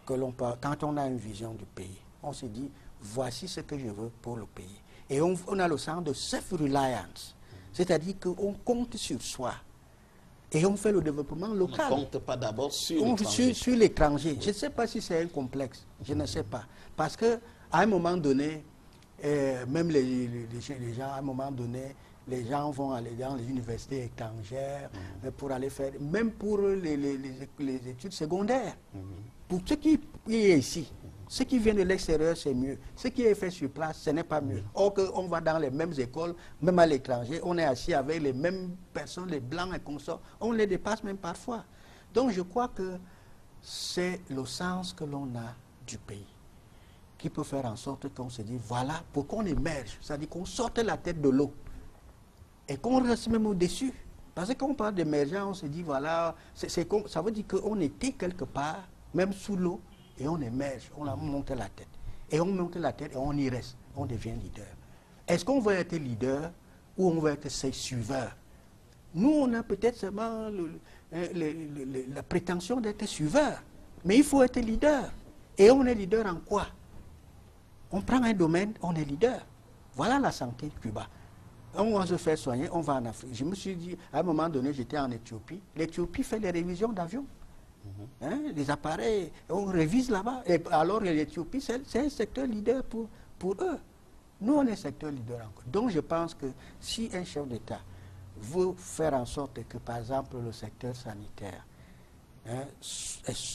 que l'on peut, quand on a une vision du pays, on se dit, voici ce que je veux pour le pays. Et on a le sens de self-reliance, c'est-à-dire qu'on compte sur soi. Et on fait le développement local. On ne compte pas d'abord sur l'étranger. Sur l'étranger. Je ne sais pas si c'est un complexe. Je ne sais pas. Parce qu'à un moment donné, même les gens, à un moment donné, les gens vont aller dans les universités étrangères pour aller faire, même pour les études secondaires. Pour ce qui est ici, ce qui vient de l'extérieur, c'est mieux. Ce qui est fait sur place, ce n'est pas mieux. Or qu'on va dans les mêmes écoles, même à l'étranger, on est assis avec les mêmes personnes, les blancs et consorts, on les dépasse même parfois. Donc je crois que c'est le sens que l'on a du pays qui peut faire en sorte qu'on se dise, voilà, pour qu'on émerge, c'est-à-dire qu'on sorte la tête de l'eau et qu'on reste même au-dessus. Parce que quand on parle d'émergence, on se dit, voilà, ça veut dire qu'on était quelque part, même sous l'eau, et on émerge, on a monté la tête. Et on monte la tête et on y reste, on devient leader. Est-ce qu'on veut être leader ou on veut être ses suiveurs? Nous, on a peut-être seulement la prétention d'être suiveur, mais il faut être leader. Et on est leader en quoi? On prend un domaine, on est leader. Voilà la santé de Cuba. On va se faire soigner, on va en Afrique. Je me suis dit, à un moment donné, j'étais en Éthiopie. L'Éthiopie fait les révisions d'avions. Les appareils, on révise là-bas. Et alors l'Éthiopie, c'est un secteur leader pour eux. Nous, on est secteur leader encore. Donc je pense que si un chef d'État veut faire en sorte que, par exemple, le secteur sanitaire hein,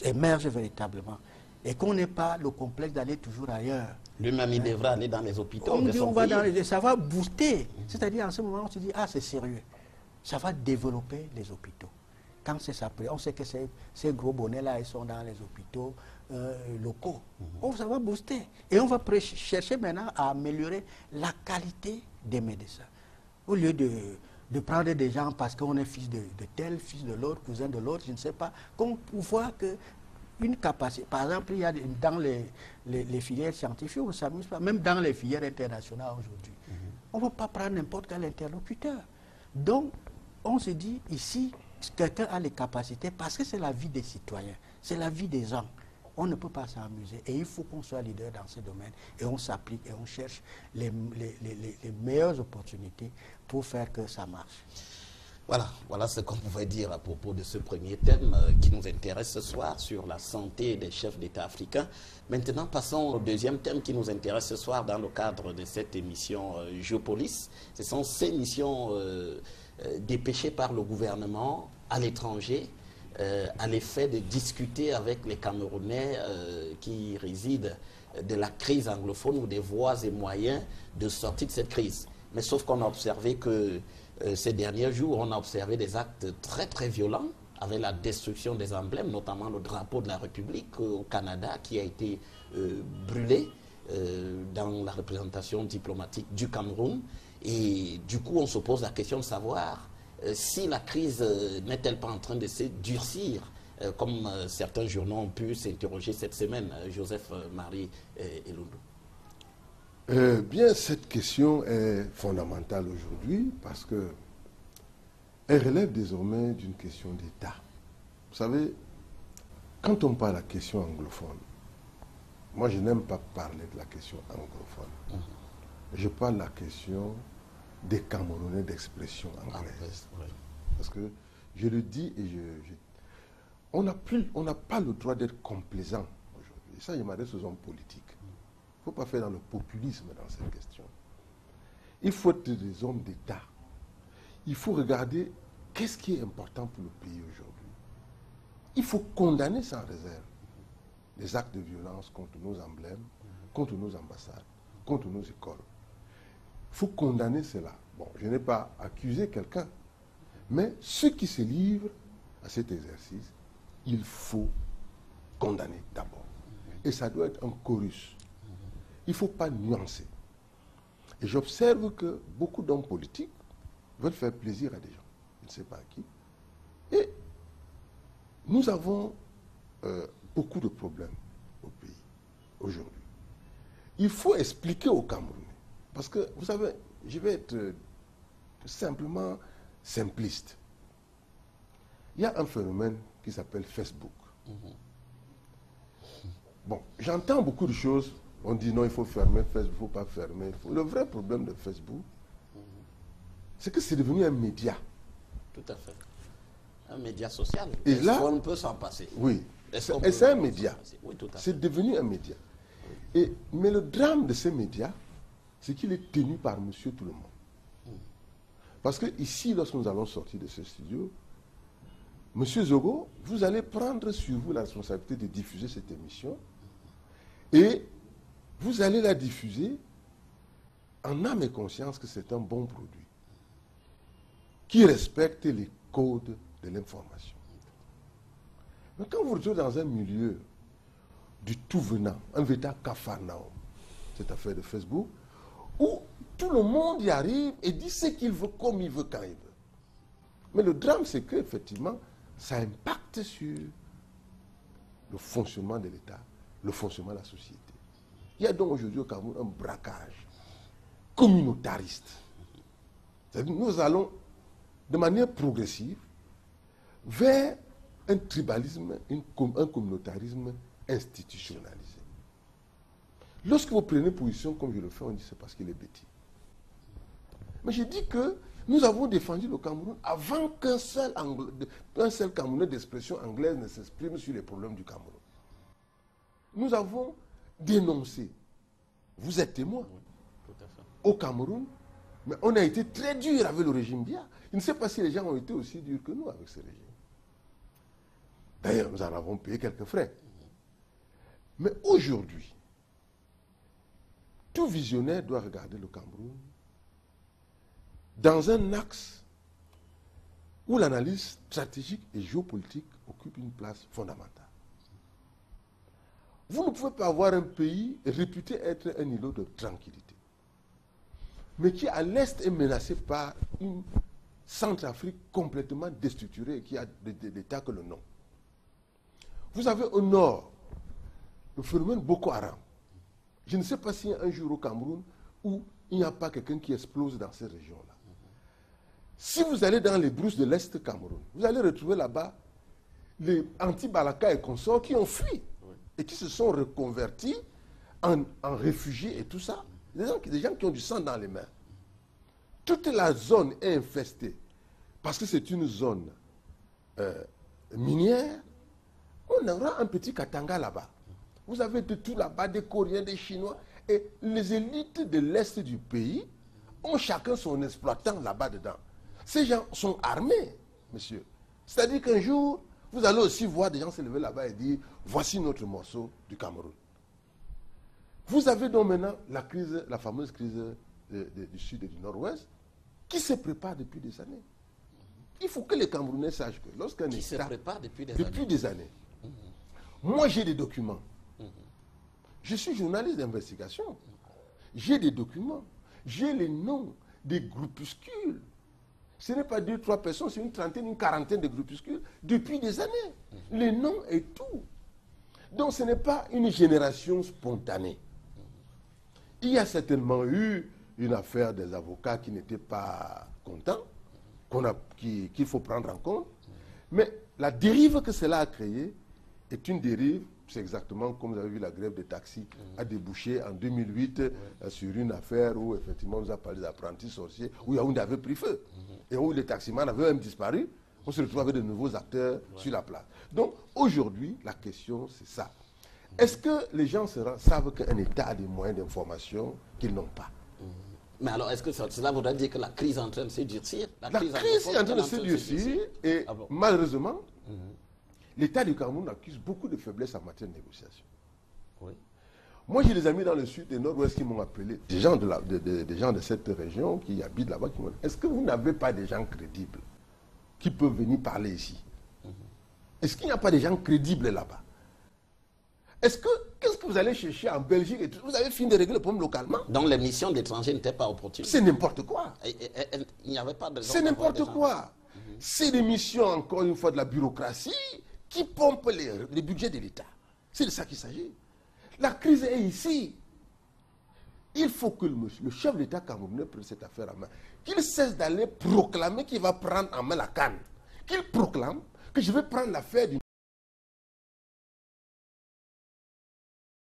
émerge véritablement. Et qu'on n'ait pas le complexe d'aller toujours ailleurs. Lui-même, il devra aller dans les hôpitaux. On dit, ça va booster. C'est-à-dire, en ce moment, on se dit, ah, c'est sérieux. Ça va développer les hôpitaux. Quand c'est ça, on sait que ces gros bonnets-là, ils sont dans les hôpitaux locaux. Ça va booster. Et on va chercher maintenant à améliorer la qualité des médecins. Au lieu de prendre des gens parce qu'on est fils de tel, fils de l'autre, cousin de l'autre, je ne sais pas, qu'on voit que une capacité. Par exemple, il y a dans les filières scientifiques, on ne s'amuse pas, même dans les filières internationales aujourd'hui. On ne va pas prendre n'importe quel interlocuteur. Donc, on se dit ici, quelqu'un a les capacités parce que c'est la vie des citoyens, c'est la vie des gens. On ne peut pas s'amuser et il faut qu'on soit leader dans ce domaine et on s'applique et on cherche les meilleures opportunités pour faire que ça marche. Voilà ce qu'on pouvait dire à propos de ce premier thème qui nous intéresse ce soir sur la santé des chefs d'État africains. Maintenant, passons au deuxième thème qui nous intéresse ce soir dans le cadre de cette émission Géopolis. Ce sont ces missions dépêchées par le gouvernement à l'étranger à l'effet de discuter avec les Camerounais qui résident de la crise anglophone ou des voies et moyens de sortie de cette crise. Mais sauf qu'on a observé que ces derniers jours, on a observé des actes très très violents avec la destruction des emblèmes, notamment le drapeau de la République au Canada qui a été brûlé dans la représentation diplomatique du Cameroun. Et du coup, on se pose la question de savoir si la crise n'est-elle pas en train de se durcir, comme certains journaux ont pu s'interroger cette semaine, Joseph Marie Elundou. Bien, cette question est fondamentale aujourd'hui parce que elle relève désormais d'une question d'État. Vous savez, quand on parle de la question anglophone, moi je n'aime pas parler de la question anglophone. Je parle de la question des Camerounais d'expression anglaise. Parce que je le dis et on n'a pas le droit d'être complaisant aujourd'hui. Et ça, je m'adresse aux hommes politiques. Il ne faut pas faire dans le populisme dans cette question. Il faut être des hommes d'État. Il faut regarder qu'est-ce qui est important pour le pays aujourd'hui. Il faut condamner sans réserve les actes de violence contre nos emblèmes, contre nos ambassades, contre nos écoles. Il faut condamner cela. Bon, je n'ai pas accusé quelqu'un, mais ceux qui se livrent à cet exercice, il faut condamner d'abord. Et ça doit être un chorus. Il ne faut pas nuancer. Et j'observe que beaucoup d'hommes politiques veulent faire plaisir à des gens, je ne sais pas à qui. Et nous avons beaucoup de problèmes au pays aujourd'hui. Il faut expliquer aux Camerounais. Parce que, vous savez, je vais être simplement simpliste. Il y a un phénomène qui s'appelle Facebook. Bon, j'entends beaucoup de choses. On dit non, il faut fermer Facebook, il ne faut pas fermer. Le vrai problème de Facebook, c'est que c'est devenu un média. Tout à fait. Un média social. Et là, on peut s'en passer. Oui. Et c'est un média. Oui, tout à fait. C'est devenu un média. Mais le drame de ces médias, c'est qu'il est tenu par monsieur tout le monde. Parce que ici, lorsque nous allons sortir de ce studio, monsieur Zogo, vous allez prendre sur vous la responsabilité de diffuser cette émission et vous allez la diffuser en âme et conscience que c'est un bon produit qui respecte les codes de l'information. Mais quand vous vous retrouvez dans un milieu du tout venant, un véritable capharnaüm, cette affaire de Facebook, où tout le monde y arrive et dit ce qu'il veut, comme il veut, quand il veut. Mais le drame, c'est qu'effectivement, ça impacte sur le fonctionnement de l'État, le fonctionnement de la société. Il y a donc aujourd'hui au Cameroun un braquage communautariste. C'est-à-dire nous allons de manière progressive vers un tribalisme, un communautarisme institutionnalisé. Lorsque vous prenez position comme je le fais, on dit c'est parce qu'il est bêtise. Mais je dis que nous avons défendu le Cameroun avant qu'un seul Camerounais d'expression anglaise ne s'exprime sur les problèmes du Cameroun. Nous avons dénoncé, vous êtes témoin, au Cameroun, mais on a été très dur avec le régime Biya. Je ne sais pas si les gens ont été aussi durs que nous avec ce régime. D'ailleurs, nous en avons payé quelques frais. Mais aujourd'hui, tout visionnaire doit regarder le Cameroun dans un axe où l'analyse stratégique et géopolitique occupe une place fondamentale. Vous ne pouvez pas avoir un pays réputé être un îlot de tranquillité, mais qui à l'est est menacé par une Centrafrique complètement déstructurée, qui a d'état que le nom. Vous avez au nord le phénomène Boko Haram. Je ne sais pas s'il y a un jour au Cameroun où il n'y a pas quelqu'un qui explose dans ces régions-là. Si vous allez dans les brousses de l'Est Cameroun, vous allez retrouver là-bas les anti-Balaka et consorts qui ont fui et qui se sont reconvertis en réfugiés et tout ça. Des gens qui ont du sang dans les mains. Toute la zone est infestée parce que c'est une zone minière. On aura un petit Katanga là-bas. Vous avez de tout là-bas, des Coréens, des Chinois. Et les élites de l'Est du pays ont chacun son exploitant là-bas dedans. Ces gens sont armés, monsieur. C'est-à-dire qu'un jour, vous allez aussi voir des gens se lever là-bas et dire, voici notre morceau du Cameroun. Vous avez donc maintenant la fameuse crise du Sud et du Nord-Ouest, qui se prépare depuis des années. Il faut que les Camerounais sachent que lorsqu'un État... Qui se prépare depuis des années. Moi, j'ai des documents. Je suis journaliste d'investigation. J'ai des documents. J'ai les noms des groupuscules. Ce n'est pas 2, 3 personnes, c'est une trentaine, une quarantaine de groupuscules depuis des années. Les noms et tout. Donc ce n'est pas une génération spontanée. Il y a certainement eu une affaire des avocats qui n'étaient pas contents, qu'il faut prendre en compte. Mais la dérive que cela a créée est une dérive, c'est exactement comme vous avez vu la grève des taxis, a débouché en 2008 sur une affaire où effectivement on nous a parlé d'apprentis sorciers, où Yaoundé avait pris feu, et où les taximans avaient même disparu. On se retrouve avec de nouveaux acteurs sur la place. Donc aujourd'hui, la question c'est ça. Est-ce que les gens savent qu'un État a des moyens d'information qu'ils n'ont pas? Mais alors, est-ce que cela voudrait dire que la crise est en train de se durcir? La crise est en train de se durcir et malheureusement, l'État du Cameroun accuse beaucoup de faiblesses en matière de négociation. Oui. Moi, j'ai des amis dans le sud et nord-ouest qui m'ont appelé, des gens de cette région qui habitent là-bas, qui m'ont dit, est-ce que vous n'avez pas des gens crédibles qui peuvent venir parler ici? Est-ce qu'il n'y a pas des gens crédibles là-bas? Qu'est-ce que vous allez chercher en Belgique et tout? Vous avez fini de régler le problème localement? Donc les missions d'étrangers n'étaient pas opportunes. C'est n'importe quoi. Il n'y avait pas de... C'est n'importe quoi. C'est des missions, encore une fois, de la bureaucratie qui pompent les budgets de l'État. C'est de ça qu'il s'agit. La crise est ici. Il faut que le chef d'État camerounais prenne cette affaire en main. Qu'il cesse d'aller proclamer qu'il va prendre en main la canne. Qu'il proclame que je vais prendre l'affaire du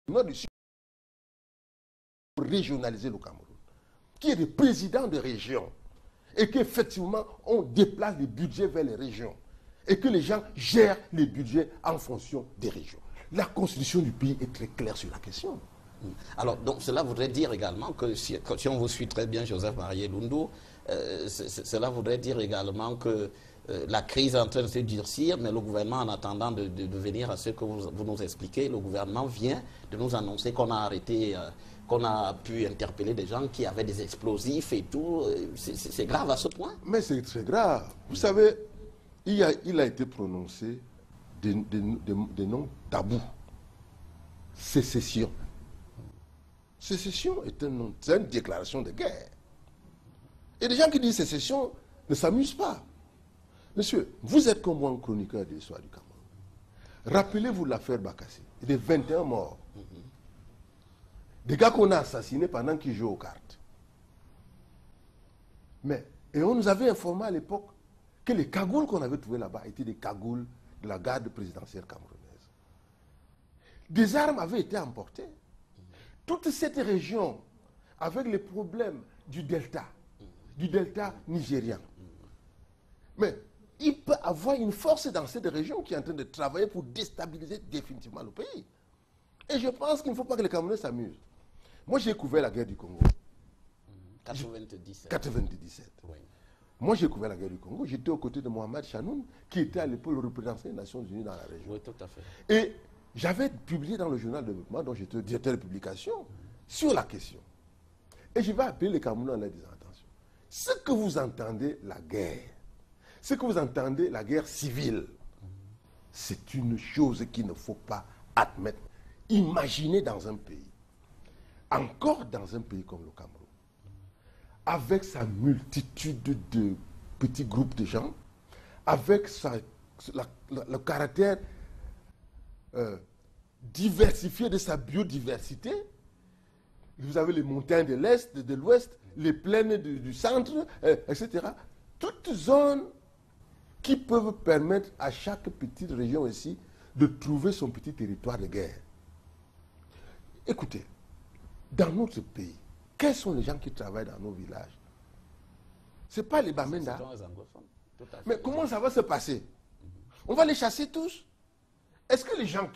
Nord du Sud pour régionaliser le Cameroun. Qu'il y ait des présidents de région et qu'effectivement on déplace les budgets vers les régions et que les gens gèrent les budgets en fonction des régions. La constitution du pays est très claire sur la question. Alors, donc, cela voudrait dire également que si on vous suit très bien, Joseph Marié-Lundu, cela voudrait dire également que la crise est en train de se durcir, mais le gouvernement, en attendant de venir à ce que vous nous expliquez, le gouvernement vient de nous annoncer qu'on a arrêté, qu'on a pu interpeller des gens qui avaient des explosifs et tout. C'est grave à ce point? Mais c'est très grave. Vous savez, il a été prononcé des noms tabous. Sécession. Sécession est un nom, c'est une déclaration de guerre. Et les gens qui disent sécession ne s'amusent pas. Monsieur, vous êtes comme moi un chroniqueur de l'histoire du Cameroun. Rappelez-vous l'affaire Bakassi. Il y a 21 morts. Des gars qu'on a assassinés pendant qu'ils jouaient aux cartes. Et on nous avait informé à l'époque que les cagoules qu'on avait trouvées là-bas étaient des cagoules de la garde présidentielle camerounaise. Des armes avaient été emportées. Toute cette région, avec les problèmes du delta nigérien. Mais il peut avoir une force dans cette région qui est en train de travailler pour déstabiliser définitivement le pays. Et je pense qu'il ne faut pas que les Camerounais s'amusent. Moi, j'ai couvert la guerre du Congo. 97. 97. Oui. Moi, j'ai couvert la guerre du Congo. J'étais aux côtés de Mohamed Chanoun, qui était à l'époque le représentant des Nations Unies dans la région. Oui, tout à fait. Et j'avais publié dans le journal de développement, dont j'étais directeur de publication, sur la question. Et je vais appeler les Camerounais en leur disant, attention, ce que vous entendez, la guerre, ce que vous entendez, la guerre civile, c'est une chose qu'il ne faut pas admettre. Imaginez dans un pays, encore dans un pays comme le Cameroun, avec sa multitude de petits groupes de gens, avec le caractère diversifié de sa biodiversité. Vous avez les montagnes de l'Est, de l'Ouest, les plaines du centre, etc. Toutes zones qui peuvent permettre à chaque petite région ici de trouver son petit territoire de guerre. Écoutez, dans notre pays, quels sont les gens qui travaillent dans nos villages? Ce n'est pas les Bamenda. Mais comment ça va se passer? On va les chasser tous? Est-ce que les gens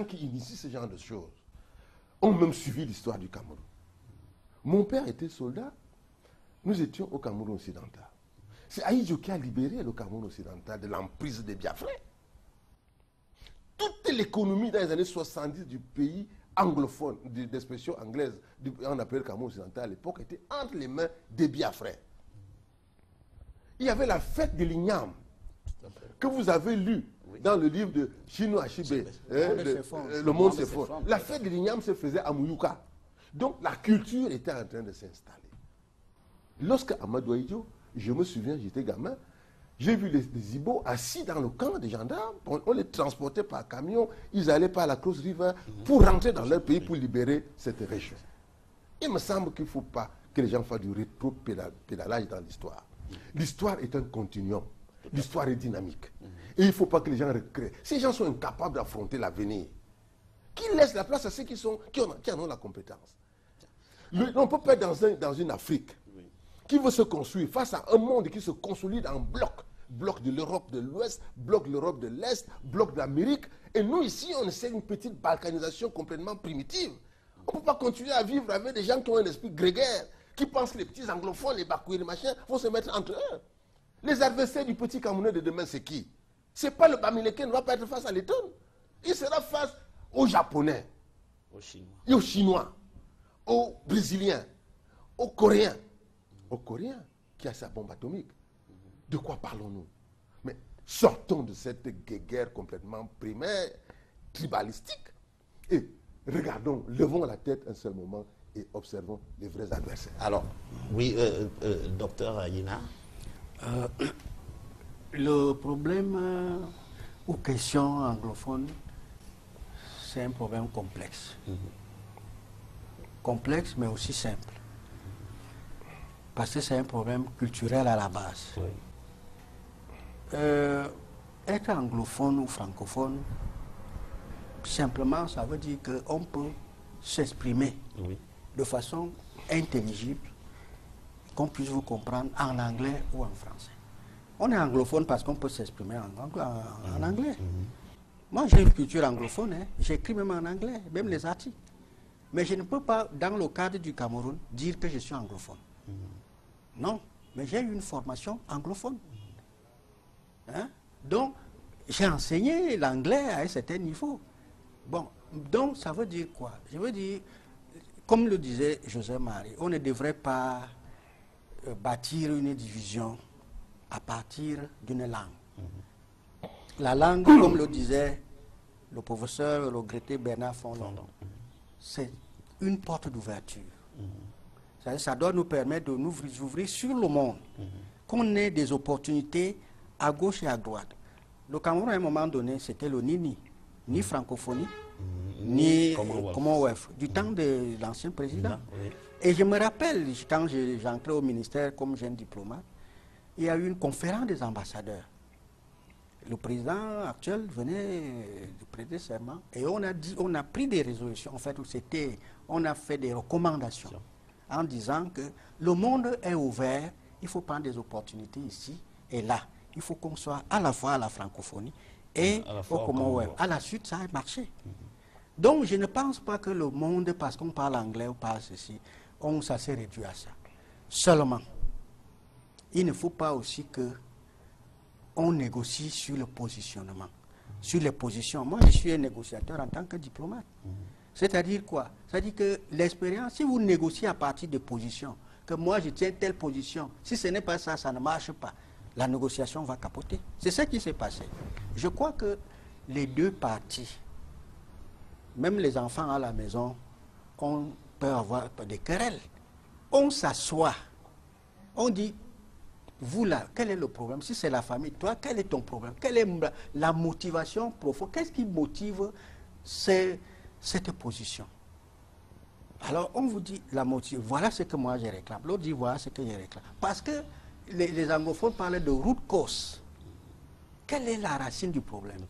qui initient ce genre de choses ont même suivi l'histoire du Cameroun? Mon père était soldat. Nous étions au Cameroun occidental. C'est Ahidjo qui a libéré le Cameroun occidental de l'emprise des Biafrais. Toute l'économie dans les années 70 du pays anglophone, d'expression anglaise, on appelle le Cameroun occidental à l'époque, était entre les mains des Biafrais. Il y avait la fête de l'Ignam, que vous avez lu dans le livre de Chino Achebe, Le Monde s'effondre. La fête de l'Ignam se faisait à Mouyouka. Donc la culture était en train de s'installer. Lorsque Amadou Ahidjo, je me souviens, j'étais gamin, j'ai vu les Ibo assis dans le camp des gendarmes. On les transportait par camion, ils allaient par la Cross River pour rentrer dans leur pays pour libérer cette région. Il me semble qu'il ne faut pas que les gens fassent du rétro-pédalage dans l'histoire. L'histoire est un continuum. L'histoire est dynamique. Et il ne faut pas que les gens recréent. Ces gens sont incapables d'affronter l'avenir. Qui laissent la place à ceux qui en ont la compétence. On ne peut pas être dans une Afrique qui veut se construire face à un monde qui se consolide en bloc. Bloc de l'Europe de l'Ouest, bloc de l'Europe de l'Est, bloc de l'Amérique. Et nous, ici, on essaie une petite balkanisation complètement primitive. On ne peut pas continuer à vivre avec des gens qui ont un esprit grégaire, qui pensent que les petits anglophones, les Bakouis, les machins, vont se mettre entre eux. Les adversaires du petit Camerounais de demain, c'est qui? Ce n'est pas le Bamileke, ne va pas être face à l'Éton. Il sera face aux Japonais, aux Chinois, aux Brésiliens, aux Coréens. Aux Coréens qui a sa bombe atomique. De quoi parlons-nous? Mais sortons de cette guerre complètement primaire, tribalistique, et regardons, levons la tête un seul moment et observons les vrais adversaires. Alors, oui, docteur Ayina. Le problème aux questions anglophones, c'est un problème complexe. Complexe, mais aussi simple. Parce que c'est un problème culturel à la base. Oui. Être anglophone ou francophone, simplement, ça veut dire qu'on peut s'exprimer de façon intelligible, qu'on puisse vous comprendre en anglais ou en français. On est anglophone parce qu'on peut s'exprimer en anglais. Moi, j'ai une culture anglophone, hein. J'écris même en anglais, même les articles. Mais je ne peux pas, dans le cadre du Cameroun, dire que je suis anglophone. Non, mais j'ai eu une formation anglophone. Hein? Donc, j'ai enseigné l'anglais à un certain niveau. Bon, donc ça veut dire quoi? Je veux dire, comme le disait José Marie, on ne devrait pas bâtir une division à partir d'une langue. La langue, comme le disait le professeur, le regretté Bernard Fondon, c'est une porte d'ouverture. Ça doit nous permettre de nous ouvrir sur le monde, qu'on ait des opportunités à gauche et à droite. Le Cameroun, à un moment donné, c'était le ni francophonie, ni Commonwealth, du temps de l'ancien président. Et je me rappelle, quand j'entrais au ministère comme jeune diplomate, il y a eu une conférence des ambassadeurs. Le président actuel venait de prêter serment et on a pris des résolutions. En fait, on a fait des recommandations en disant que le monde est ouvert, il faut prendre des opportunités ici et là. Il faut qu'on soit à la fois à la francophonie et au Commonwealth. À la suite, ça a marché. Donc, je ne pense pas que le monde, parce qu'on parle anglais ou parle ceci, ça s'est réduit à ça. Seulement, il ne faut pas aussi que on négocie sur le positionnement, sur les positions. Moi, je suis un négociateur en tant que diplomate. C'est-à-dire quoi? C'est-à-dire que l'expérience, si vous négociez à partir de positions, que moi je tiens telle position, si ce n'est pas ça, ça ne marche pas. La négociation va capoter. C'est ce qui s'est passé. Je crois que les deux parties, même les enfants à la maison, on peut avoir des querelles. On s'assoit, on dit, vous là, quel est le problème? Si c'est la famille, toi, quel est ton problème? Quelle est la motivation profonde? Qu'est-ce qui motive cette position? Alors, on vous dit, la motivation, voilà ce que moi je réclame. L'autre dit, voilà ce que je réclame. Parce que les anglophones parlaient de root cause. Quelle est la racine du problème?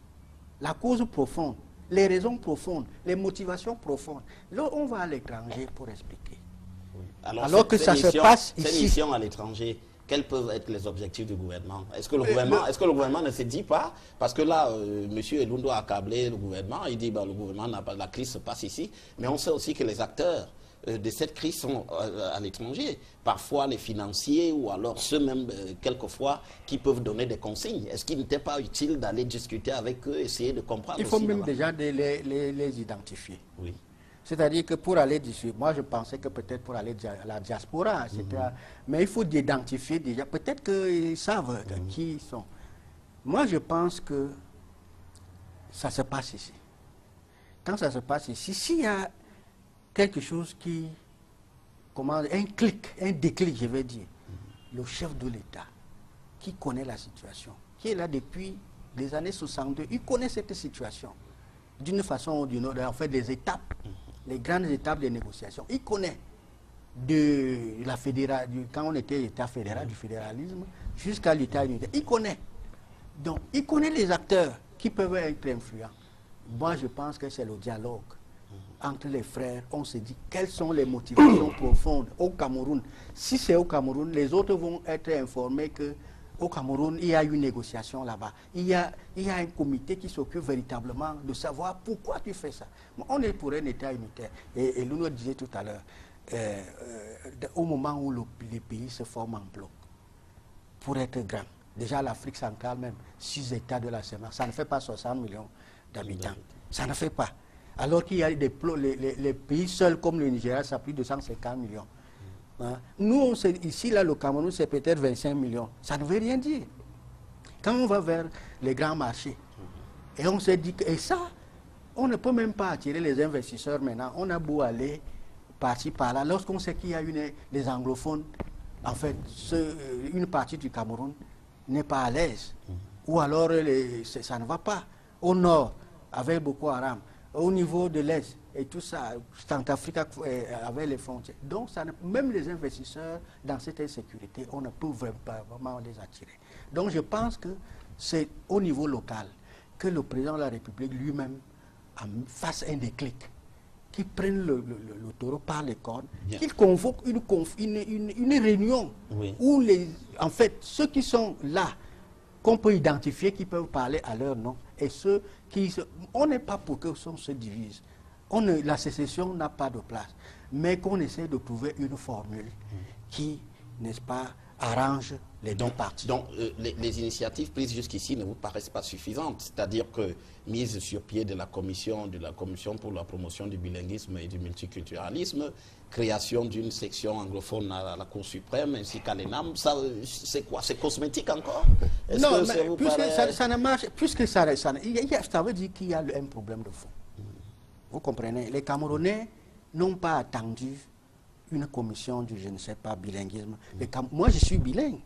La cause profonde, les raisons profondes, les motivations profondes. Là, on va à l'étranger pour expliquer. Oui. Alors que ça se passe ici. Ces missions à l'étranger, quels peuvent être les objectifs du gouvernement? Est-ce que le gouvernement ne se dit pas? Parce que là, M. Elundo a accablé le gouvernement. Il dit que le gouvernement n'a pas, la crise se passe ici. Mais on sait aussi que les acteurs de cette crise sont à l'étranger. Parfois les financiers ou alors ceux-mêmes, quelquefois, qui peuvent donner des consignes. Est-ce qu'il n'était pas utile d'aller discuter avec eux, essayer de comprendre? Il faut même déjà les identifier. Oui. C'est-à-dire que pour aller discuter, moi je pensais que peut-être pour aller à la diaspora, mais il faut identifier déjà, peut-être qu'ils savent qui ils sont. Moi je pense que ça se passe ici. Quand ça se passe ici, s'il y a quelque chose qui, un clic, un déclic, je vais dire, le chef de l'État, qui connaît la situation, qui est là depuis les années 62, il connaît cette situation, d'une façon ou d'une autre, en fait, les étapes, les grandes étapes des négociations. Il connaît de la quand on était État fédéral, du fédéralisme, jusqu'à l'État unitaire. Il connaît. Donc, il connaît les acteurs qui peuvent être influents. Moi, je pense que c'est le dialogue entre les frères. On se dit quelles sont les motivations profondes au Cameroun. Si c'est au Cameroun, les autres vont être informés qu'au Cameroun, il y a une négociation là-bas. Il y a un comité qui s'occupe véritablement de savoir pourquoi tu fais ça. On est pour un État unitaire. Et Luno disait tout à l'heure, au moment où les pays se forment en bloc, pour être grand, déjà l'Afrique centrale même, 6 États de la CEMAC, ça ne fait pas 60 millions d'habitants. Ça ne fait pas. Alors qu'il y a les pays seuls comme le Nigeria, ça a plus de 150 millions. Hein? Nous, ici, là, le Cameroun, c'est peut-être 25 millions. Ça ne veut rien dire. Quand on va vers les grands marchés, et on se dit que, et ça, on ne peut même pas attirer les investisseurs maintenant. On a beau aller par-ci, par-là. Lorsqu'on sait qu'il y a des anglophones, en fait, une partie du Cameroun n'est pas à l'aise. Ou alors, ça ne va pas. Au nord, avec Boko Haram, au niveau de l'Est et tout ça, Centrafrique avec les frontières. Donc, même les investisseurs dans cette insécurité, on ne peut vraiment les attirer. Donc, je pense que c'est au niveau local que le président de la République lui-même fasse un déclic, qu'il prenne le taureau par les cornes, qu'il convoque une réunion où, en fait, ceux qui sont là, qu'on peut identifier, qui peuvent parler à leur nom, et ceux qui... On n'est pas pour que on se divise. La sécession n'a pas de place. Mais qu'on essaie de trouver une formule qui, n'est-ce pas, arrange les deux parties. Donc, les initiatives prises jusqu'ici ne vous paraissent pas suffisantes. C'est-à-dire que mise sur pied de la commission pour la promotion du bilinguisme et du multiculturalisme, création d'une section anglophone à la Cour suprême ainsi qu'à l'ENAM, c'est quoi? C'est cosmétique encore? Non, mais puisque ça ne marche, puisque ça veut dire qu'il y a un problème de fond. Vous comprenez? Les Camerounais n'ont pas attendu une commission du, je ne sais pas, bilinguisme. Moi, je suis bilingue.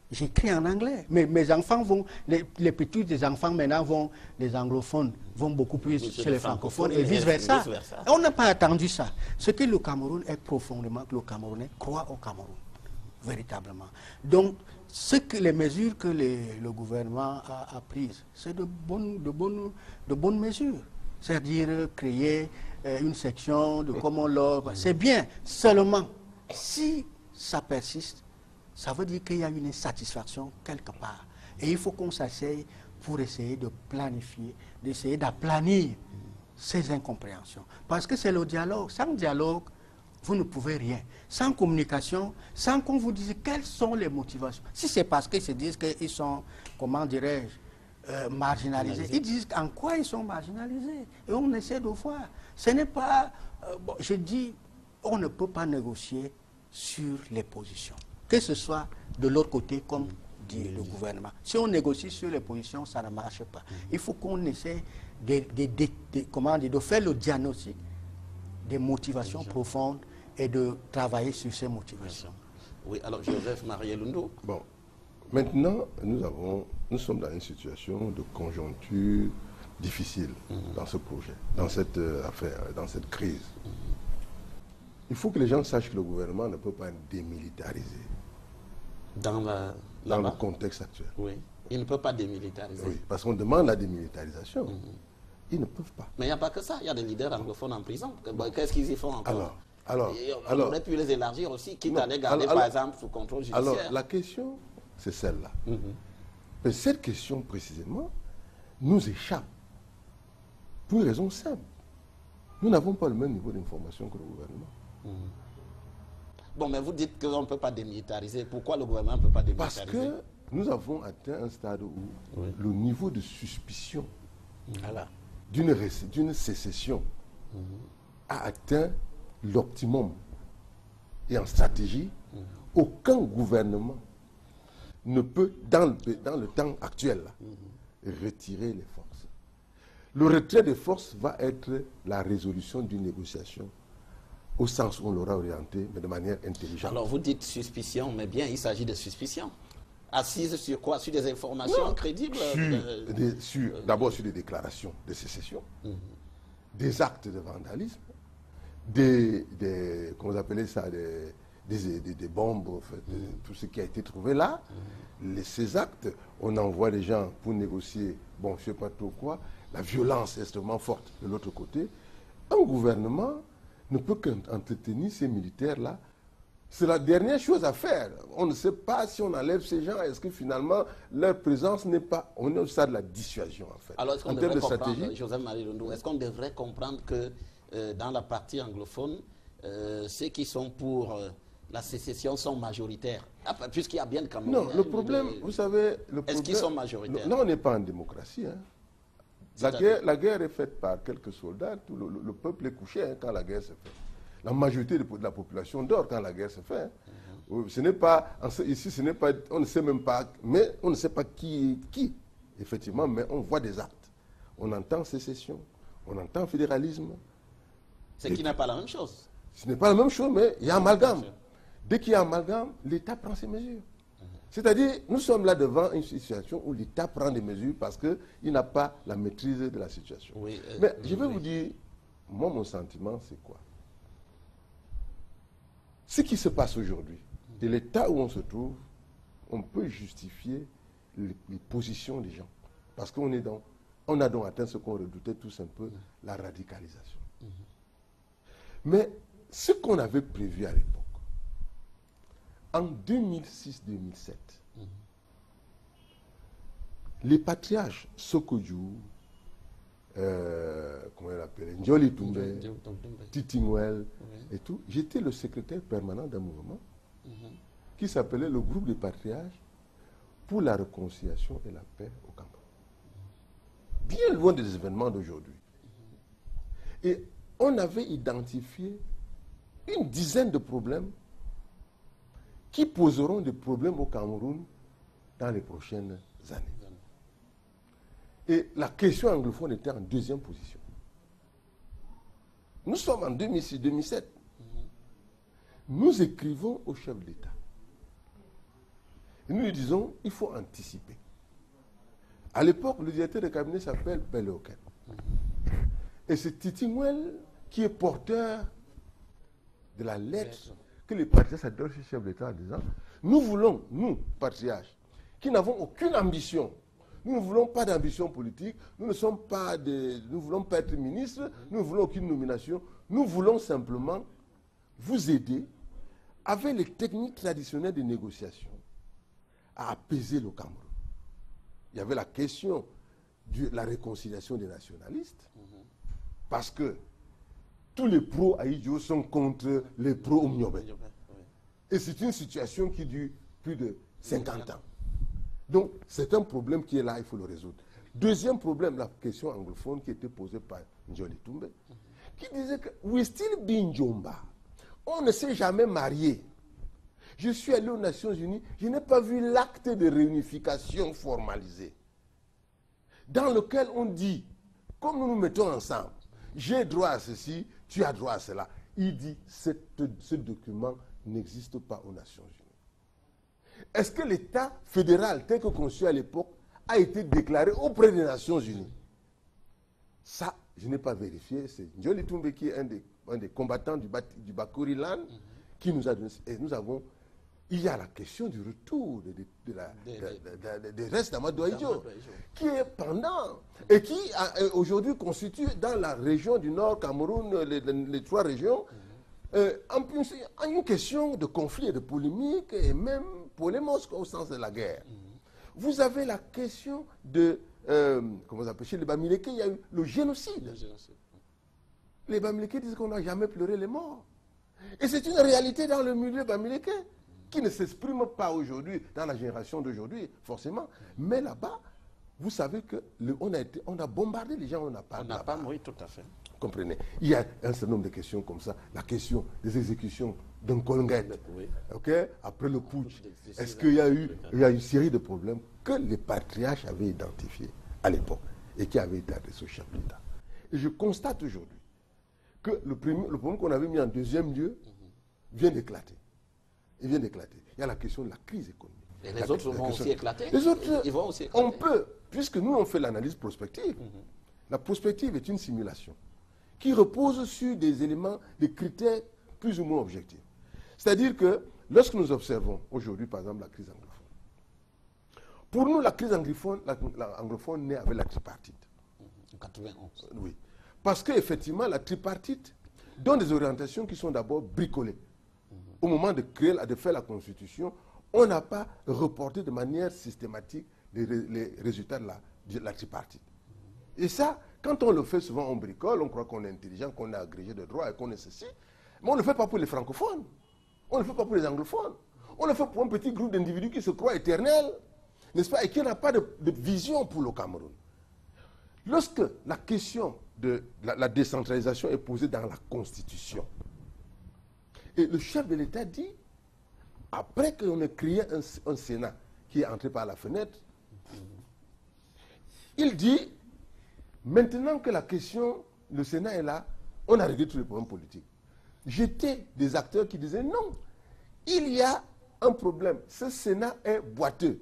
J'écris en anglais. Mais mes enfants vont, les petits des enfants maintenant les anglophones vont beaucoup plus chez les francophones et vice-versa. On n'a pas attendu ça. Ce que le Cameroun est profondément, que le Camerounais croit au Cameroun, véritablement. Donc, les mesures que le gouvernement a prises, c'est de bonnes mesures. C'est-à-dire créer une section de comment l'ordre. C'est bien. Seulement, si ça persiste, ça veut dire qu'il y a une insatisfaction quelque part. Et il faut qu'on s'asseye pour essayer de planifier, d'essayer d'aplanir ces incompréhensions. Parce que c'est le dialogue. Sans dialogue, vous ne pouvez rien. Sans communication, sans qu'on vous dise quelles sont les motivations. Si c'est parce qu'ils se disent qu'ils sont, comment dirais-je, marginalisés, ils disent en quoi ils sont marginalisés. Et on essaie de voir. Ce n'est pas... bon, je dis, on ne peut pas négocier sur les positions. Que ce soit de l'autre côté, comme dit le gouvernement. Si on négocie sur les positions, ça ne marche pas. Il faut qu'on essaie de faire le diagnostic des motivations profondes et de travailler sur ces motivations. Oui, alors Joseph Marielundou. Bon, maintenant, nous sommes dans une situation de conjoncture difficile dans ce projet, dans cette affaire, dans cette crise. Il faut que les gens sachent que le gouvernement ne peut pas démilitariser. Dans le contexte actuel. Oui, il ne peut pas démilitariser. Oui, parce qu'on demande la démilitarisation. Ils ne peuvent pas. Mais il n'y a pas que ça, il y a des leaders anglophones en prison. Qu'est-ce qu'ils y font encore? On aurait pu les élargir aussi, quitte à les garder par exemple sous contrôle judiciaire. Alors la question, c'est celle-là. Mais cette question précisément nous échappe pour une raison simple. Nous n'avons pas le même niveau d'information que le gouvernement. Bon, mais vous dites qu'on ne peut pas démilitariser. Pourquoi le gouvernement ne peut pas démilitariser? Parce que nous avons atteint un stade où le niveau de suspicion d'une sécession a atteint l'optimum. Et en stratégie, aucun gouvernement ne peut, dans le temps actuel, retirer les forces. Le retrait des forces va être la résolution d'une négociation au sens où on l'aura orienté, mais de manière intelligente. Alors vous dites suspicion, mais bien il s'agit de suspicion. Assise sur quoi? Sur des informations crédibles? D'abord sur des déclarations de sécession, des actes de vandalisme, des comment vous appelez ça, des bombes, en fait, tout ce qui a été trouvé là. Ces actes, on envoie des gens pour négocier, bon, je ne sais pas trop quoi, la violence est extrêmement forte de l'autre côté. Un gouvernement ne peut qu'entretenir ces militaires-là. C'est la dernière chose à faire. On ne sait pas si on enlève ces gens, est-ce que finalement leur présence n'est pas... On est au stade de la dissuasion, en fait. Alors, est-ce qu'on devrait comprendre, Joseph Marielundou, est-ce qu'on devrait comprendre que dans la partie anglophone, ceux qui sont pour la sécession sont majoritaires? Puisqu'il y a bien de Camerounais. Non, le problème, vous savez... Est-ce qu'ils sont majoritaires? Non, on n'est pas en démocratie, hein. La guerre est faite par quelques soldats, le peuple est couché quand la guerre se fait. La majorité de la population dort quand la guerre se fait. Ce n'est pas, ici, ce n'est pas, on ne sait même pas, mais on ne sait pas qui, effectivement, mais on voit des actes. On entend sécession, on entend fédéralisme. Ce qui n'est pas la même chose. Ce n'est pas la même chose, mais il y a amalgame. Dès qu'il y a amalgame, l'État prend ses mesures. C'est-à-dire, nous sommes là devant une situation où l'État prend des mesures parce qu'il n'a pas la maîtrise de la situation. Oui, mais je vais vous dire, moi, mon sentiment, c'est quoi? Ce qui se passe aujourd'hui, de l'état où on se trouve, on peut justifier les positions des gens. Parce qu'on a donc atteint ce qu'on redoutait tous un peu, la radicalisation. Mais ce qu'on avait prévu à l'époque, en 2006-2007, les patriarches Sokodjou, comment il appelait, Njoli Toumbe, Titi Nguel et tout, j'étais le secrétaire permanent d'un mouvement qui s'appelait le groupe des patriarches pour la réconciliation et la paix au Cameroun. Bien loin des événements d'aujourd'hui. Et on avait identifié une dizaine de problèmes qui poseront des problèmes au Cameroun dans les prochaines années. Et la question anglophone était en deuxième position. Nous sommes en 2006-2007. Nous écrivons au chef d'État. Et nous lui disons, il faut anticiper. À l'époque, le directeur de cabinet s'appelle Belleoken. Et c'est Titi Nguel qui est porteur de la lettre que les patriarches adressent au chef d'État en disant, nous voulons, nous, patriarches, qui n'avons aucune ambition, nous ne voulons pas d'ambition politique, nous ne voulons pas être ministres, nous ne voulons aucune nomination, nous voulons simplement vous aider avec les techniques traditionnelles de négociation à apaiser le Cameroun. Il y avait la question de la réconciliation des nationalistes, parce que tous les pros à Idjo sont contre les pros au Mniobé. Et c'est une situation qui dure plus de 50 ans. Donc, c'est un problème qui est là, il faut le résoudre. Deuxième problème, la question anglophone qui était posée par Njoli Toumbe, qui disait que Wistil Binjomba, on ne s'est jamais marié. Je suis allé aux Nations Unies, je n'ai pas vu l'acte de réunification formalisé, dans lequel on dit, comme nous nous mettons ensemble, j'ai droit à ceci, tu as droit à cela. Il dit, ce document n'existe pas aux Nations Unies. Est-ce que l'État fédéral, tel que conçu à l'époque, a été déclaré auprès des Nations Unies? Ça, je n'ai pas vérifié. C'est Njoli Toumbe qui est un des combattants du Bakuriland qui nous a donné. Et nous avons... Il y a la question du retour des restes d'Amadou Ahidjo, qui est pendant et qui aujourd'hui constitue dans la région du Nord, Cameroun, les trois régions, une question de conflit et de polémique et même polémos au sens de la guerre. Vous avez la question de, comment ça s'appelle, chez les Bamileke, il y a eu le génocide. Les Bamileke disent qu'on n'a jamais pleuré les morts. Et c'est une réalité dans le milieu Bamileke, qui ne s'exprime pas aujourd'hui, dans la génération d'aujourd'hui, forcément. Mais là-bas, vous savez qu'on a bombardé les gens, on n'a pas. Oui, tout à fait. Comprenez. Il y a un certain nombre de questions comme ça. La question des exécutions d'un Kolnguet. Oui. Okay? Après le putsch, est-ce qu'il y a eu une série de problèmes que les patriarches avaient identifiés à l'époque et qui avaient été adressés au chef d'État. Et je constate aujourd'hui que le problème qu'on avait mis en deuxième lieu vient d'éclater. Il vient d'éclater. Il y a la question de la crise économique. Et les autres vont aussi éclater. Les autres, ils vont aussi éclater. On peut, puisque nous on fait l'analyse prospective. La prospective est une simulation qui repose sur des éléments, des critères plus ou moins objectifs. C'est-à-dire que lorsque nous observons aujourd'hui, par exemple, la crise anglophone, pour nous, la crise anglophone naît avec la tripartite. En 91. Oui. Parce qu'effectivement, la tripartite donne des orientations qui sont d'abord bricolées. Au moment de faire la Constitution, on n'a pas reporté de manière systématique les résultats de la tripartite. Et ça, quand on le fait souvent, on bricole, on croit qu'on est intelligent, qu'on est agrégé de droit et qu'on est ceci. Mais on ne le fait pas pour les francophones. On ne le fait pas pour les anglophones. On le fait pour un petit groupe d'individus qui se croient éternels, n'est-ce pas, et qui n'a pas de vision pour le Cameroun. Lorsque la question de la décentralisation est posée dans la Constitution, et le chef de l'État dit, après qu'on ait créé un Sénat qui est entré par la fenêtre, il dit, maintenant que la question, le Sénat est là, on a réglé tous les problèmes politiques. J'étais des acteurs qui disaient non, il y a un problème. Ce Sénat est boiteux.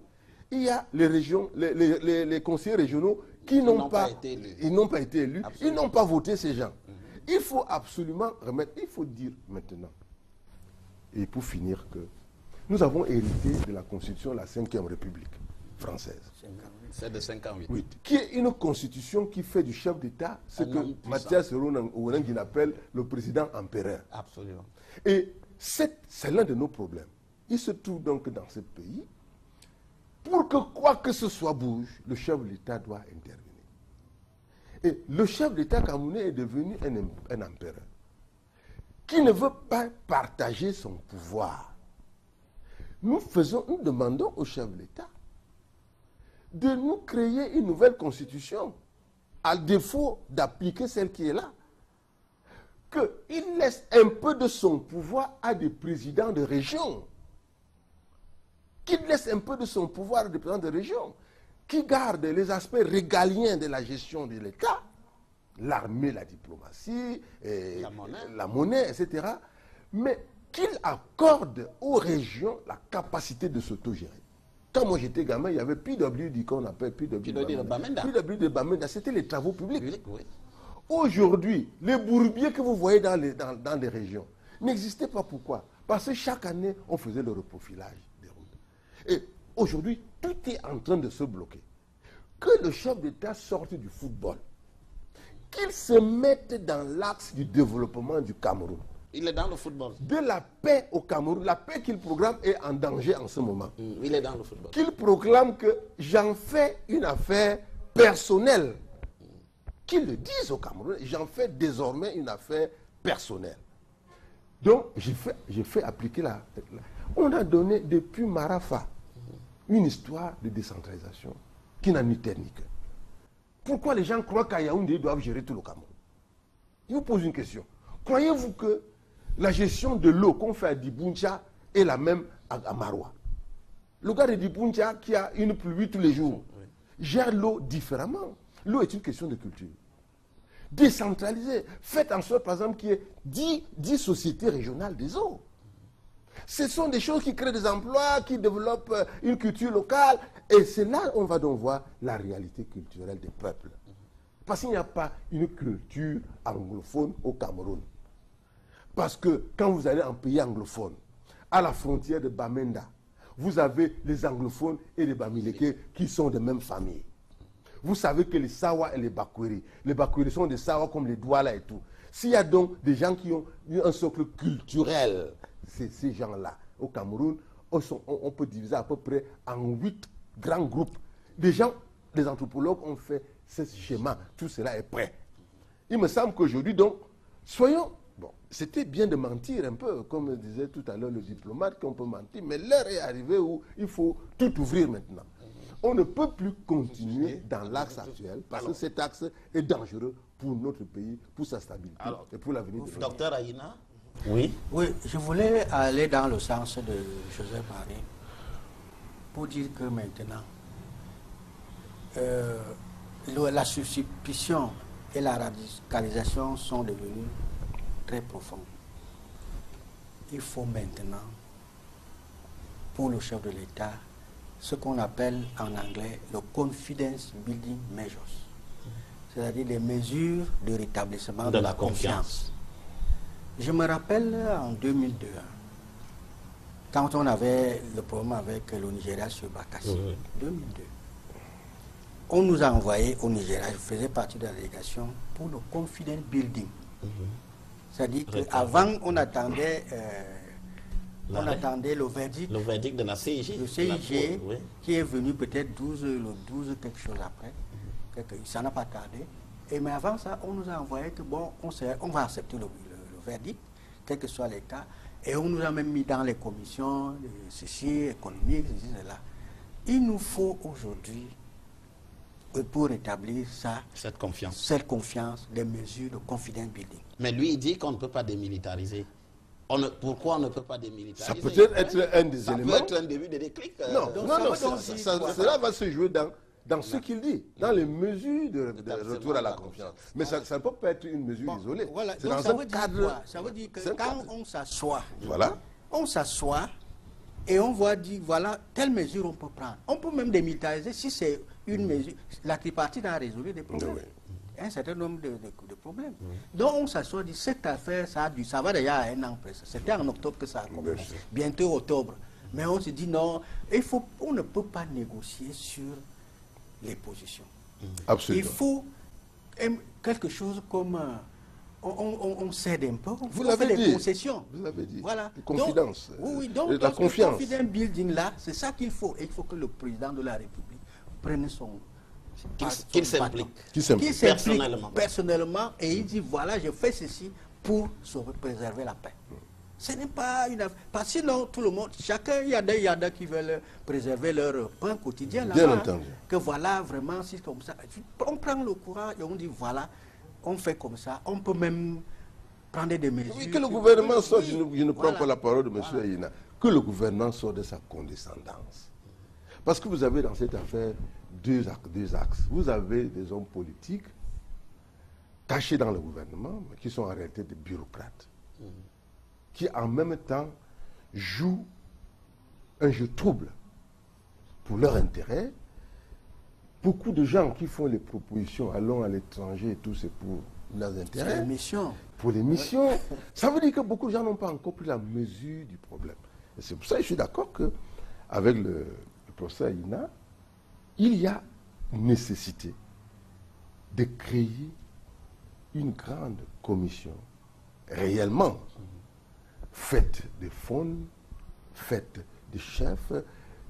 Il y a les régions, les conseillers régionaux qui n'ont pas été élus. Absolument. Ils n'ont pas voté ces gens. Il faut absolument remettre, il faut dire maintenant. Et pour finir que nous avons hérité de la Constitution de la 5e République française. C'est de 58. Oui, qui est une constitution qui fait du chef d'État ce que Mathias Rounan appelle le président empereur. Absolument. Et c'est l'un de nos problèmes. Il se trouve donc dans ce pays, pour que quoi que ce soit bouge, le chef de l'État doit intervenir. Et le chef d'État camerounais est devenu un empereur qui ne veut pas partager son pouvoir. Nous demandons au chef de l'État de nous créer une nouvelle constitution, à défaut d'appliquer celle qui est là. Qu'il laisse un peu de son pouvoir à des présidents de région. Qu'il laisse un peu de son pouvoir à des présidents de région, qui gardent les aspects régaliens de la gestion de l'État, l'armée, la diplomatie, la monnaie, etc. Mais qu'il accorde aux régions la capacité de s'autogérer. Quand moi j'étais gamin, il y avait PWD qu'on appelle PWD de Bamenda. C'était les travaux publics. Oui. Aujourd'hui, les bourbiers que vous voyez dans les régions n'existaient pas. Pourquoi? Parce que chaque année, on faisait le reprofilage des routes. Et aujourd'hui, tout est en train de se bloquer. Que le chef d'État sorte du football. Qu'il se mette dans l'axe du développement du Cameroun. Il est dans le football. De la paix au Cameroun. La paix qu'il programme est en danger en ce moment. Il est dans le football. Qu'il proclame que j'en fais une affaire personnelle. Qu'il le dise au Cameroun. J'en fais désormais une affaire personnel. Donc, j'ai fait appliquer on a donné depuis Marafa une histoire de décentralisation qui n'a ni tête ni queue. Pourquoi les gens croient qu'à Yaoundé, ils doivent gérer tout le Cameroun? Je vous pose une question. Croyez-vous que la gestion de l'eau qu'on fait à Dibuncha est la même à Maroua? Le gars de Dibuncha qui a une pluie tous les jours gère l'eau différemment. L'eau est une question de culture. Décentralisez. Faites en sorte, par exemple, qu'il y ait 10 sociétés régionales des eaux. Ce sont des choses qui créent des emplois, qui développent une culture locale. Et c'est là qu'on va donc voir la réalité culturelle des peuples. Parce qu'il n'y a pas une culture anglophone au Cameroun. Parce que quand vous allez en pays anglophone, à la frontière de Bamenda, vous avez les anglophones et les Bamileke qui sont de même famille. Vous savez que les Sawa et les Bakweri sont des Sawa comme les Douala et tout. S'il y a donc des gens qui ont un socle culturel, c'est ces gens-là. Au Cameroun, on peut diviser à peu près en 8 grands groupes. Des gens, les anthropologues ont fait ce schéma. Tout cela est prêt. Il me semble qu'aujourd'hui, donc, soyons... Bon, c'était bien de mentir un peu, comme disait tout à l'heure le diplomate, qu'on peut mentir, mais l'heure est arrivée où il faut tout ouvrir maintenant. On ne peut plus continuer dans l'axe actuel parce que cet axe est dangereux pour notre pays, pour sa stabilité et pour l'avenir de notre pays. Docteur Aïna? Oui. Oui, je voulais aller dans le sens de Joseph Marie pour dire que maintenant, la suspicion et la radicalisation sont devenues très profondes. Il faut maintenant, pour le chef de l'État, ce qu'on appelle en anglais le confidence building measures, c'est-à-dire des mesures de rétablissement de la confiance. Je me rappelle en 2002, quand on avait le problème avec le Nigeria sur Bakassi, 2002, on nous a envoyé au Nigeria, je faisais partie de la délégation, pour le confidence building. C'est-à-dire qu'avant, on attendait... on attendait le verdict de la CIG. Le CIG, qui est venu peut-être le 12 quelque chose après. Ça n'a pas tardé. Mais avant ça, on nous a envoyé que bon, on va accepter le verdict, quel que soit les cas. Et on nous a même mis dans les commissions, ceci, économique, ceci, cela. Il nous faut aujourd'hui, pour établir ça, cette confiance, des mesures de confidence building. Mais lui, il dit qu'on ne peut pas démilitariser. Pourquoi on ne peut pas démilitariser? Ça peut être un des éléments. Ça peut être un début de déclic. Cela va se jouer dans ce qu'il dit, dans les mesures de retour à la confiance. Mais ça ne peut pas être une mesure isolée. Voilà. C'est dans un cadre. Ça veut dire que quand on s'assoit, on s'assoit et on va dire, voilà, telle mesure on peut prendre. On peut même démilitariser si c'est une mesure. La tripartite a résolu des problèmes. Un certain nombre de problèmes. Donc on s'assoit, dit, cette affaire, ça va déjà à un an presque. C'était en octobre que ça a commencé. Bientôt octobre. Mais on se dit, non, on ne peut pas négocier sur les positions. Absolument. Il faut quelque chose comme... on cède un peu, on fait des concessions. Vous l'avez dit. Voilà. Confidence. Donc la confiance. Le confidence building là, c'est ça qu'il faut. Et il faut que le président de la République prenne son... Qu'il s'implique personnellement et il dit voilà, je fais ceci pour préserver la paix. Ce n'est pas une affaire. Parce que sinon, tout le monde, chacun, il y a des qui veulent préserver leur pain quotidien. Bien entendu. Que voilà, vraiment, c'est comme ça. On prend le courage et on dit voilà, on fait comme ça. On peut même prendre des mesures. Oui, que le gouvernement sorte, je ne prends pas la parole de M. Aïna, que le gouvernement sorte de sa condescendance. Parce que vous avez dans cette affaire deux axes. Vous avez des hommes politiques cachés dans le gouvernement, mais qui sont en réalité des bureaucrates, qui en même temps jouent un jeu trouble pour leur intérêt. Beaucoup de gens qui font les propositions, allons à l'étranger et tout, c'est pour leurs intérêts. C'est les missions. Pour les missions. Ça veut dire que beaucoup de gens n'ont pas encore pris la mesure du problème. Et c'est pour ça que je suis d'accord qu'avec le professeur Aïna, il y a nécessité de créer une grande commission réellement faite de fonds, faite de chefs,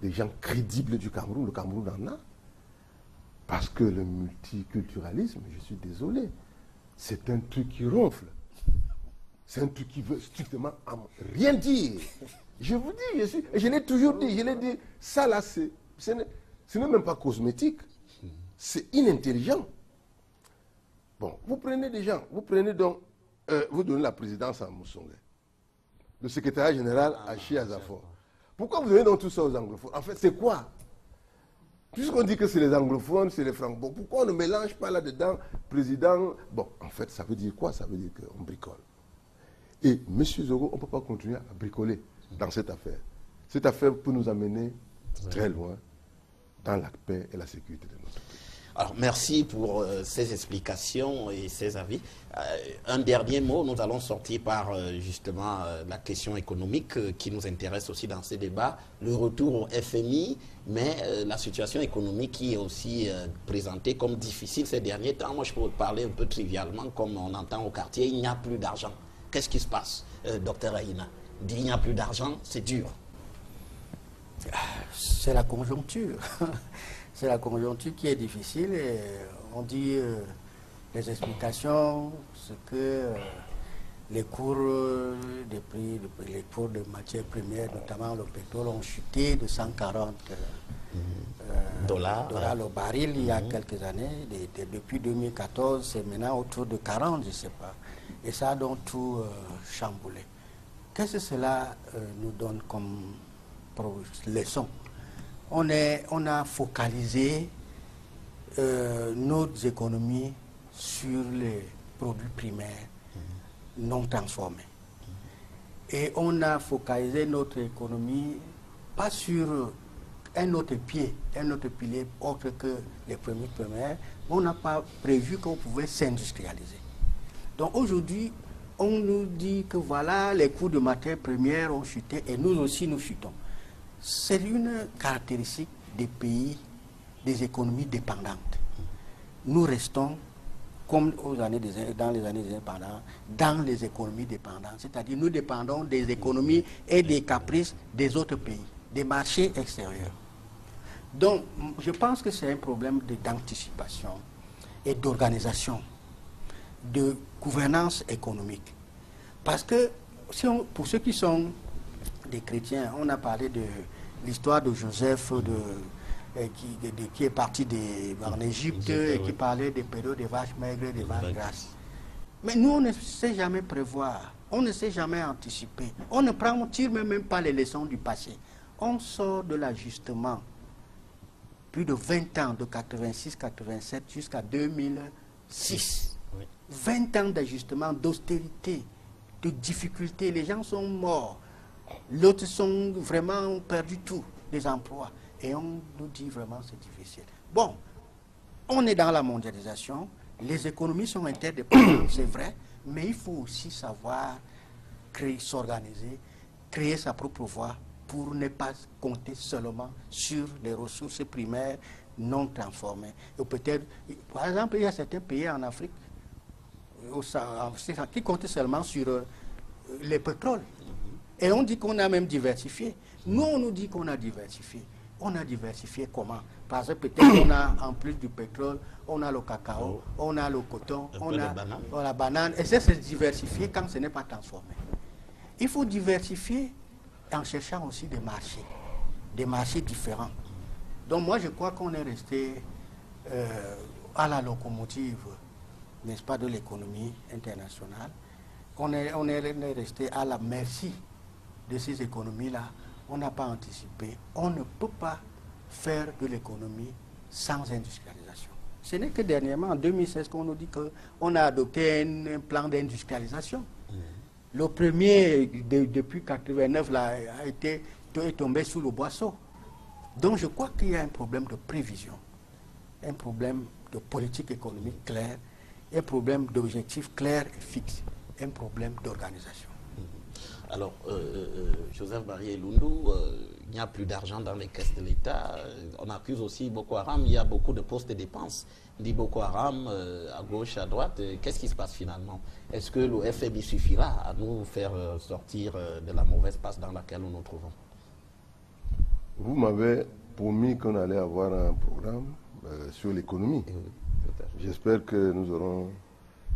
des gens crédibles du Cameroun. Le Cameroun en a. Parce que le multiculturalisme, je suis désolé, c'est un truc qui ronfle. c'est un truc qui veut strictement rien dire. Je vous dis, je l'ai toujours dit, ça là, ce n'est même pas cosmétique, c'est inintelligent. Bon, vous prenez des gens, vous donnez la présidence à Moussongue, le secrétariat général à Chiazafor. Pourquoi vous donnez donc tout ça aux anglophones? En fait, c'est quoi? Puisqu'on dit que c'est les anglophones, c'est les francophones, pourquoi on ne mélange pas là-dedans président? Bon, en fait, ça veut dire quoi? Ça veut dire qu'on bricole. Et M. Zogo, on ne peut pas continuer à bricoler dans cette affaire. Cette affaire peut nous amener très loin dans la paix et la sécurité de notre pays. Alors, merci pour ces explications et ces avis. Un dernier mot, nous allons sortir par justement la question économique qui nous intéresse aussi dans ces débats. Le retour au FMI, mais la situation économique qui est aussi présentée comme difficile ces derniers temps. Moi, je peux parler un peu trivialement, comme on entend au quartier, il n'y a plus d'argent. Qu'est-ce qui se passe, docteur Aïna? Dit il n'y a plus d'argent, c'est dur. C'est la conjoncture. C'est la conjoncture qui est difficile et on dit les explications, c'est que les cours des prix, les cours de matières premières, notamment le pétrole, ont chuté de 140 dollars au baril il y a quelques années. Depuis 2014, c'est maintenant autour de 40, je ne sais pas. Et ça a donc tout chamboulé. Qu'est-ce que cela nous donne comme leçon? On a focalisé nos économies sur les produits primaires non transformés. Et on a focalisé notre économie pas sur un autre pilier autre que les produits primaires. On n'a pas prévu qu'on pouvait s'industrialiser. Donc aujourd'hui, on nous dit que voilà, les coûts de matières premières ont chuté et nous aussi nous chutons. C'est une caractéristique des pays, des économies dépendantes. Nous restons, comme dans les années indépendantes, dans les économies dépendantes. C'est-à-dire nous dépendons des économies et des caprices des autres pays, des marchés extérieurs. Donc, je pense que c'est un problème d'anticipation et d'organisation, de gouvernance économique. Parce que, pour ceux qui sont des chrétiens, on a parlé de l'histoire de Joseph qui est parti en Égypte et qui parlait des périodes des vaches maigres et des vaches grasses. Mais nous, on ne sait jamais prévoir, on ne sait jamais anticiper. On ne tire même pas les leçons du passé. On sort de l'ajustement plus de 20 ans, de 86-87 jusqu'à 2006. 20 ans d'ajustement, d'austérité, de difficultés. Les gens sont morts. L'autre sont vraiment perdu tout, des emplois. Et on nous dit vraiment c'est difficile. Bon, on est dans la mondialisation, les économies sont interdépendantes, c'est vrai, mais il faut aussi savoir s'organiser, créer sa propre voie pour ne pas compter seulement sur les ressources primaires non transformées. Et peut-être, par exemple, il y a certains pays en Afrique qui comptent seulement sur les pétroles. Et on dit qu'on a même diversifié. Nous, on nous dit qu'on a diversifié. On a diversifié comment? Parce que peut-être on a, en plus du pétrole, on a le cacao, on a le coton, on a la banane. Et ça, c'est diversifié quand ce n'est pas transformé. Il faut diversifier en cherchant aussi des marchés différents. Donc moi, je crois qu'on est resté à la locomotive, n'est-ce pas, de l'économie internationale. On est resté à la merci de ces économies-là. On n'a pas anticipé. On ne peut pas faire de l'économie sans industrialisation. Ce n'est que dernièrement, en 2016, qu'on nous dit qu'on a adopté un plan d'industrialisation. Le premier, depuis 1989, est tombé sous le boisseau. Donc je crois qu'il y a un problème de prévision, un problème de politique économique claire, un problème d'objectifs clairs et fixes, un problème d'organisation. Alors, Joseph Barrier-Lundu, il n'y a plus d'argent dans les caisses de l'État. On accuse aussi Boko Haram, il y a beaucoup de postes de dépenses. On dit Boko Haram, à gauche, à droite. Qu'est-ce qui se passe finalement? Est-ce que le FMI suffira à nous faire sortir de la mauvaise passe dans laquelle nous nous trouvons? Vous m'avez promis qu'on allait avoir un programme sur l'économie. J'espère que nous aurons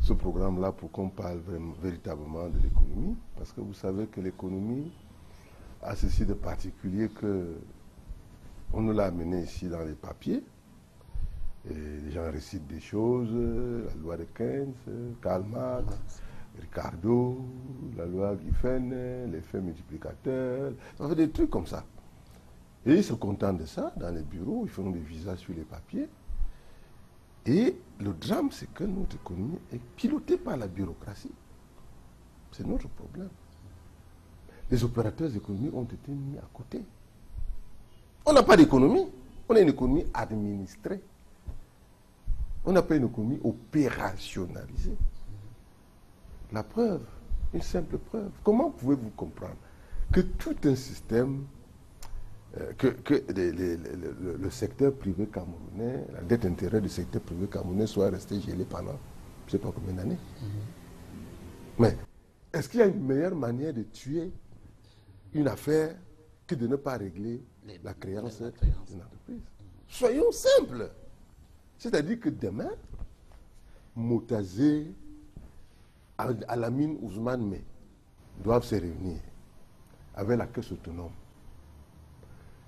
ce programme-là pour qu'on parle véritablement de l'économie, parce que vous savez que l'économie a ceci de particulier que on nous l'a amené ici dans les papiers, et les gens récitent des choses, la loi de Keynes, Karl Marx, Ricardo, la loi Giffen, l'effet multiplicateur, ça fait des trucs comme ça. Et ils se contentent de ça dans les bureaux, ils font des visas sur les papiers. Et le drame, c'est que notre économie est pilotée par la bureaucratie. C'est notre problème. Les opérateurs économiques ont été mis à côté. On n'a pas d'économie, on a une économie administrée. On n'a pas une économie opérationnalisée. La preuve, une simple preuve. Comment pouvez-vous comprendre que tout un système, que le secteur privé camerounais, la dette intérieure du secteur privé camerounais soit restée gelée pendant je ne sais pas combien d'années? Mais est-ce qu'il y a une meilleure manière de tuer une affaire que de ne pas régler la créance d'une entreprise? Soyons simples. C'est-à-dire que demain, Motazé, Alamine, Ousmane May doivent se réunir avec la caisse autonome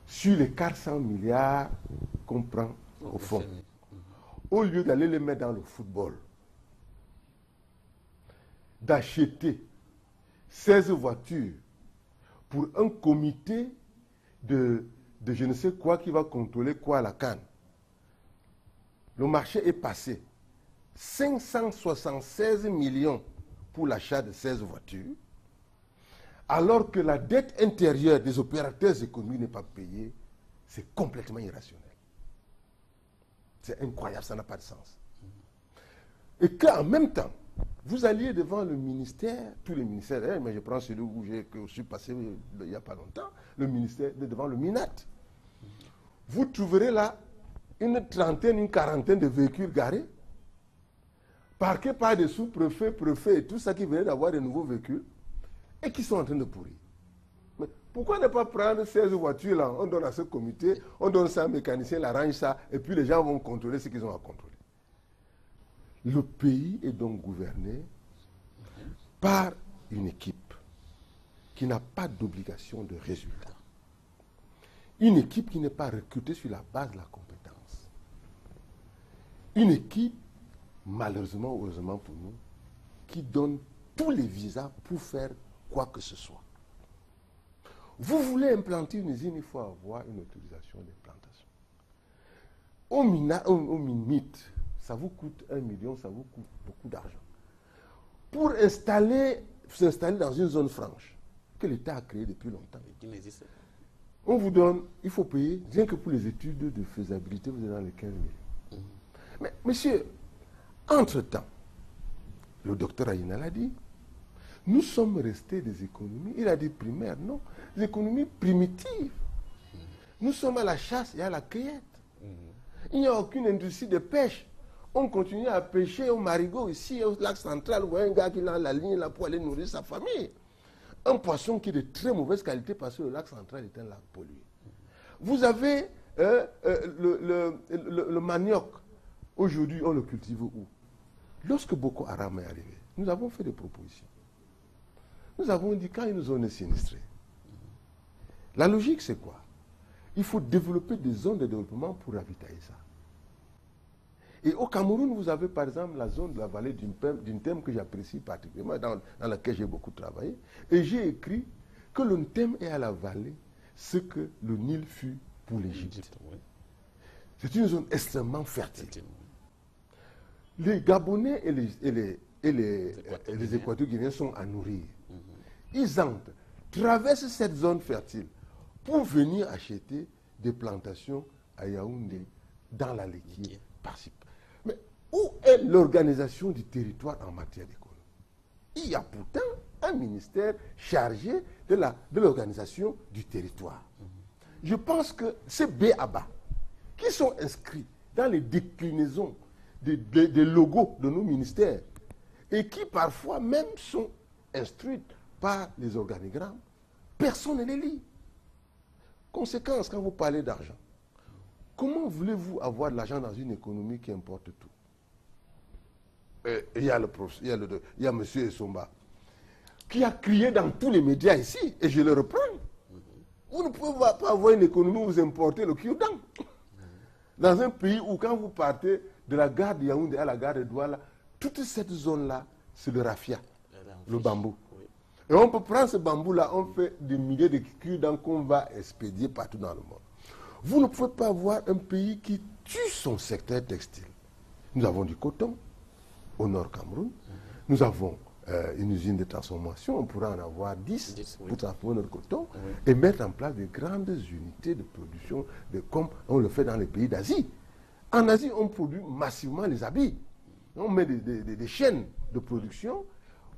sur les 400 milliards qu'on prend au fond. Au lieu d'aller les mettre dans le football, d'acheter 16 voitures pour un comité de je ne sais quoi qui va contrôler quoi à la CAN. Le marché est passé 576 millions pour l'achat de 16 voitures, alors que la dette intérieure des opérateurs économiques n'est pas payée. C'est complètement irrationnel. C'est incroyable, ça n'a pas de sens. Et qu'en même temps, vous alliez devant le ministère, tous les ministères, mais je prends celui où je suis passé il n'y a pas longtemps, le ministère, devant le MINAT. Vous trouverez là une trentaine, une quarantaine de véhicules garés, parqués par des sous-préfets, préfets et tout ça qui venaient d'avoir de nouveaux véhicules et qui sont en train de pourrir. Mais pourquoi ne pas prendre 16 voitures là, on donne à ce comité, on donne ça à un mécanicien, il arrange ça, et puis les gens vont contrôler ce qu'ils ont à contrôler. Le pays est donc gouverné par une équipe qui n'a pas d'obligation de résultat. Une équipe qui n'est pas recrutée sur la base de la compétence. Une équipe, malheureusement, heureusement pour nous, qui donne tous les visas pour faire quoi que ce soit. Vous voulez implanter une usine, il faut avoir une autorisation d'implantation. Au MINIT, ça vous coûte 1 million, ça vous coûte beaucoup d'argent. Pour s'installer dans une zone franche, que l'État a créée depuis longtemps. On vous donne, il faut payer, rien que pour les études de faisabilité, vous êtes dans les 15 millions. Mais monsieur, entre-temps, le docteur Aïna l'a dit, nous sommes restés des économies, il a dit primaires, non, des économies primitives. Nous sommes à la chasse et à la cueillette. Il n'y a aucune industrie de pêche. On continue à pêcher au marigot ici, au lac central, où un gars qui a la ligne là pour aller nourrir sa famille. Un poisson qui est de très mauvaise qualité parce que le lac central est un lac pollué. Vous avez le manioc. Aujourd'hui, on le cultive où? Lorsque Boko Haram est arrivé, nous avons fait des propositions. Nous avons dit, quand ils nous ont sinistrés, la logique c'est quoi? Il faut développer des zones de développement pour ravitailler ça. Et au Cameroun, vous avez par exemple la zone de la vallée d'une thème que j'apprécie particulièrement, dans laquelle j'ai beaucoup travaillé. Et j'ai écrit que le thème est à la vallée ce que le Nil fut pour l'Égypte. Oui. C'est une zone extrêmement fertile. Les Gabonais et les Équatoriens sont à nourrir. Ils entrent, traversent cette zone fertile pour venir acheter des plantations à Yaoundé, dans la Léquier, par-ci. Mais où est l'organisation du territoire en matière d'économie? Il y a pourtant un ministère chargé de l'organisation du territoire. Je pense que ces BABA qui sont inscrits dans les déclinaisons des logos de nos ministères et qui parfois même sont instruits par les organigrammes, personne ne les lit. Conséquence, quand vous parlez d'argent, comment voulez-vous avoir de l'argent dans une économie qui importe tout? il y a M. Essomba, qui a crié dans tous les médias ici, et je le reprends. Vous ne pouvez pas avoir une économie où vous importez le cure-dent. Dans un pays où, quand vous partez de la gare de Yaoundé à la gare de Douala, toute cette zone-là, c'est le raffia, le bambou. Oui. Et on peut prendre ce bambou-là, on fait des milliers de cure-dents qu'on va expédier partout dans le monde. Vous ne pouvez pas avoir un pays qui tue son secteur textile. Nous avons du coton au nord Cameroun. Nous avons une usine de transformation. On pourra en avoir 10 pour transformer notre coton et mettre en place des grandes unités de production comme on le fait dans les pays d'Asie. En Asie, on produit massivement les habits. On met des chaînes de production.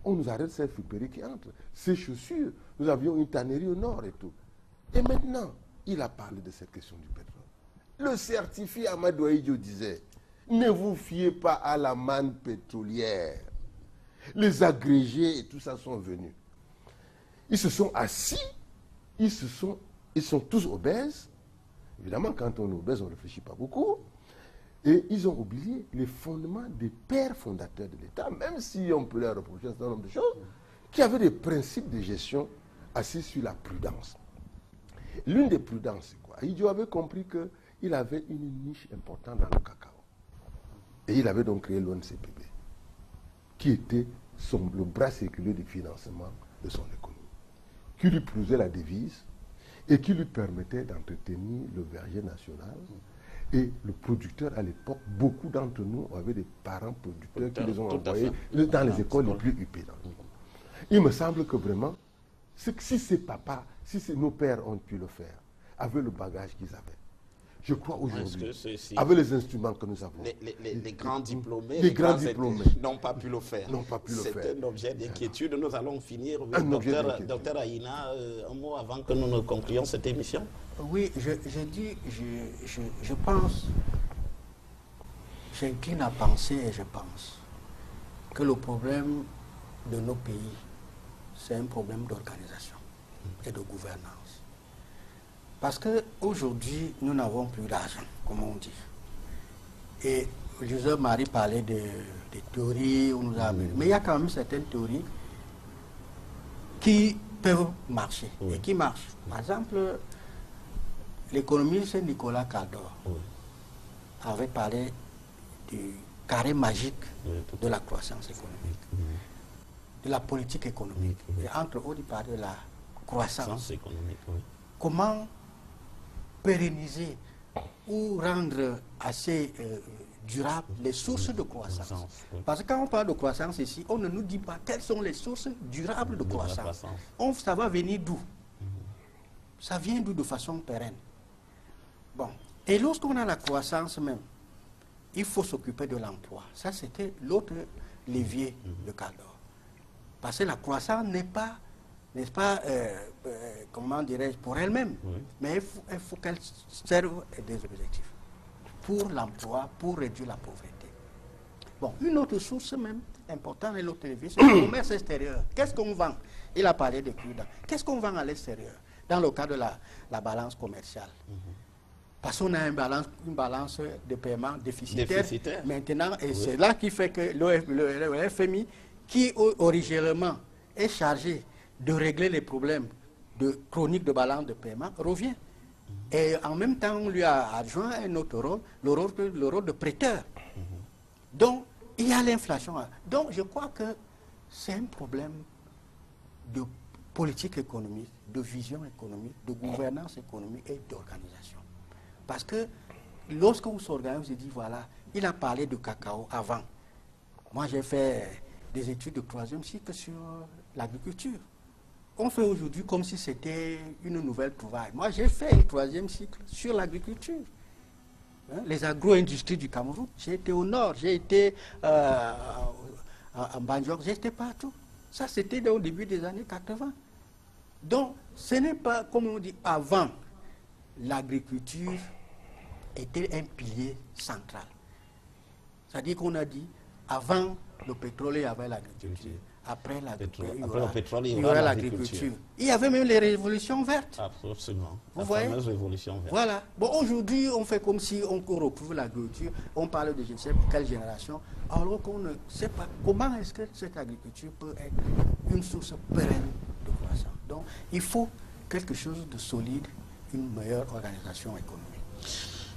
On nous arrête ces friperies qui entrent. Ces chaussures, nous avions une tannerie au nord et tout. Et maintenant, il a parlé de cette question du pétrole. Le certifié Amadou Ahidjo disait, ne vous fiez pas à la manne pétrolière. Les agrégés et tout ça sont venus. Ils se sont assis, ils sont tous obèses. Évidemment, quand on est obèse, on ne réfléchit pas beaucoup. Et ils ont oublié les fondements des pères fondateurs de l'État, même si on peut leur reprocher un certain nombre de choses, qui avaient des principes de gestion assis sur la prudence. L'une des prudences, c'est quoi? Ahidjo avait compris qu'il avait une niche importante dans le cacao. Et il avait donc créé l'ONCPB, qui était le bras séculier du financement de son économie, qui lui produisait la devise et qui lui permettait d'entretenir le verger national. Et le producteur, à l'époque, beaucoup d'entre nous avaient des parents producteurs qui les ont envoyés dans les écoles les plus huppées. Il me semble que vraiment, si ces papas, nos pères ont pu le faire, avec le bagage qu'ils avaient, je crois aujourd'hui, avec les instruments que nous avons, les grands diplômés, n'ont pas pu le faire. C'est un objet d'inquiétude. Nous allons finir. Docteur Aina, un mot avant que nous ne concluions cette émission. Oui, je pense, j'incline à penser et je pense que le problème de nos pays, c'est un problème d'organisation et de gouvernance. Parce qu'aujourd'hui, nous n'avons plus d'argent, comme on dit. Et Joseph Marie parlait de théories, mais il y a quand même certaines théories qui peuvent marcher et qui marchent. Par exemple, l'économiste Nicolas Cador avait parlé du carré magique de la croissance économique, de la politique économique. Et entre autres, il parlait de la croissance économique. Comment pérenniser ou rendre assez durable les sources de croissance. Parce que quand on parle de croissance ici, on ne nous dit pas quelles sont les sources durables de croissance. Ça va venir d'où? Ça vient d'où de façon pérenne? Bon. Et lorsqu'on a la croissance même, il faut s'occuper de l'emploi. Ça, c'était l'autre levier de Cador. Parce que la croissance n'est pas, n'est-ce pas, comment dirais-je, pour elle-même. Mais il faut qu'elle serve des objectifs. Pour l'emploi, pour réduire la pauvreté. Bon, une autre source même importante, et l'autre levier, c'est le commerce extérieur. Qu'est-ce qu'on vend? Il a parlé de cure-dents. Qu'est-ce qu'on vend à l'extérieur? Dans le cas de la balance commerciale. Parce qu'on a une balance de paiement déficitaire. Maintenant, et c'est là qui fait que le FMI, qui originellement est chargé de régler les problèmes chroniques de balance de paiement, revient. Et en même temps, on lui a adjoint un autre rôle, le rôle de prêteur. Donc, il y a l'inflation. Donc, je crois que c'est un problème de politique économique, de vision économique, de gouvernance économique et d'organisation. Parce que lorsqu'on s'organise, on se dit, voilà, il a parlé de cacao avant. Moi, j'ai fait des études de 3e cycle sur l'agriculture. On fait aujourd'hui comme si c'était une nouvelle trouvaille. Moi, j'ai fait le 3e cycle sur l'agriculture. Les agro-industries du Cameroun. J'ai été au nord, j'ai été en Banjok, j'étais partout. Ça, c'était au début des années 80. Donc, ce n'est pas, comme on dit, avant, l'agriculture était un pilier central. C'est-à-dire qu'on a dit, avant le pétrole, il y avait l'agriculture. Après le pétrole, il y aura l'agriculture. Il y avait même les révolutions vertes. Absolument. Vous voyez? Fameuse révolution verte. Voilà. Bon, aujourd'hui, on fait comme si on retrouve l'agriculture. On parle de je ne sais quelle génération. Alors qu'on ne sait pas comment est-ce que cette agriculture peut être une source pérenne de croissance. Donc, il faut quelque chose de solide, une meilleure organisation économique.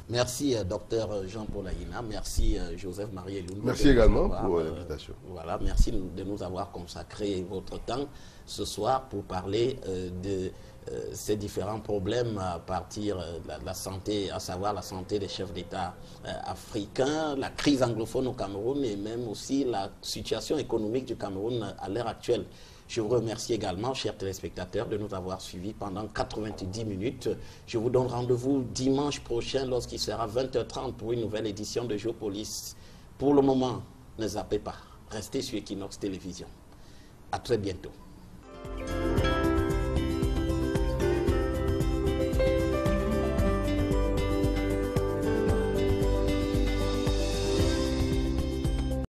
Merci, docteur Jean-Paul Aïna. Merci, Joseph-Marie Elungo. Merci également pour l'invitation. Voilà, merci de nous avoir consacré votre temps ce soir pour parler de ces différents problèmes à partir de la santé, à savoir la santé des chefs d'État africains, la crise anglophone au Cameroun et même aussi la situation économique du Cameroun à l'heure actuelle. Je vous remercie également, chers téléspectateurs, de nous avoir suivis pendant 90 minutes. Je vous donne rendez-vous dimanche prochain lorsqu'il sera 20h30 pour une nouvelle édition de Géopolis. Pour le moment, ne zappez pas. Restez sur Equinox Télévision. À très bientôt.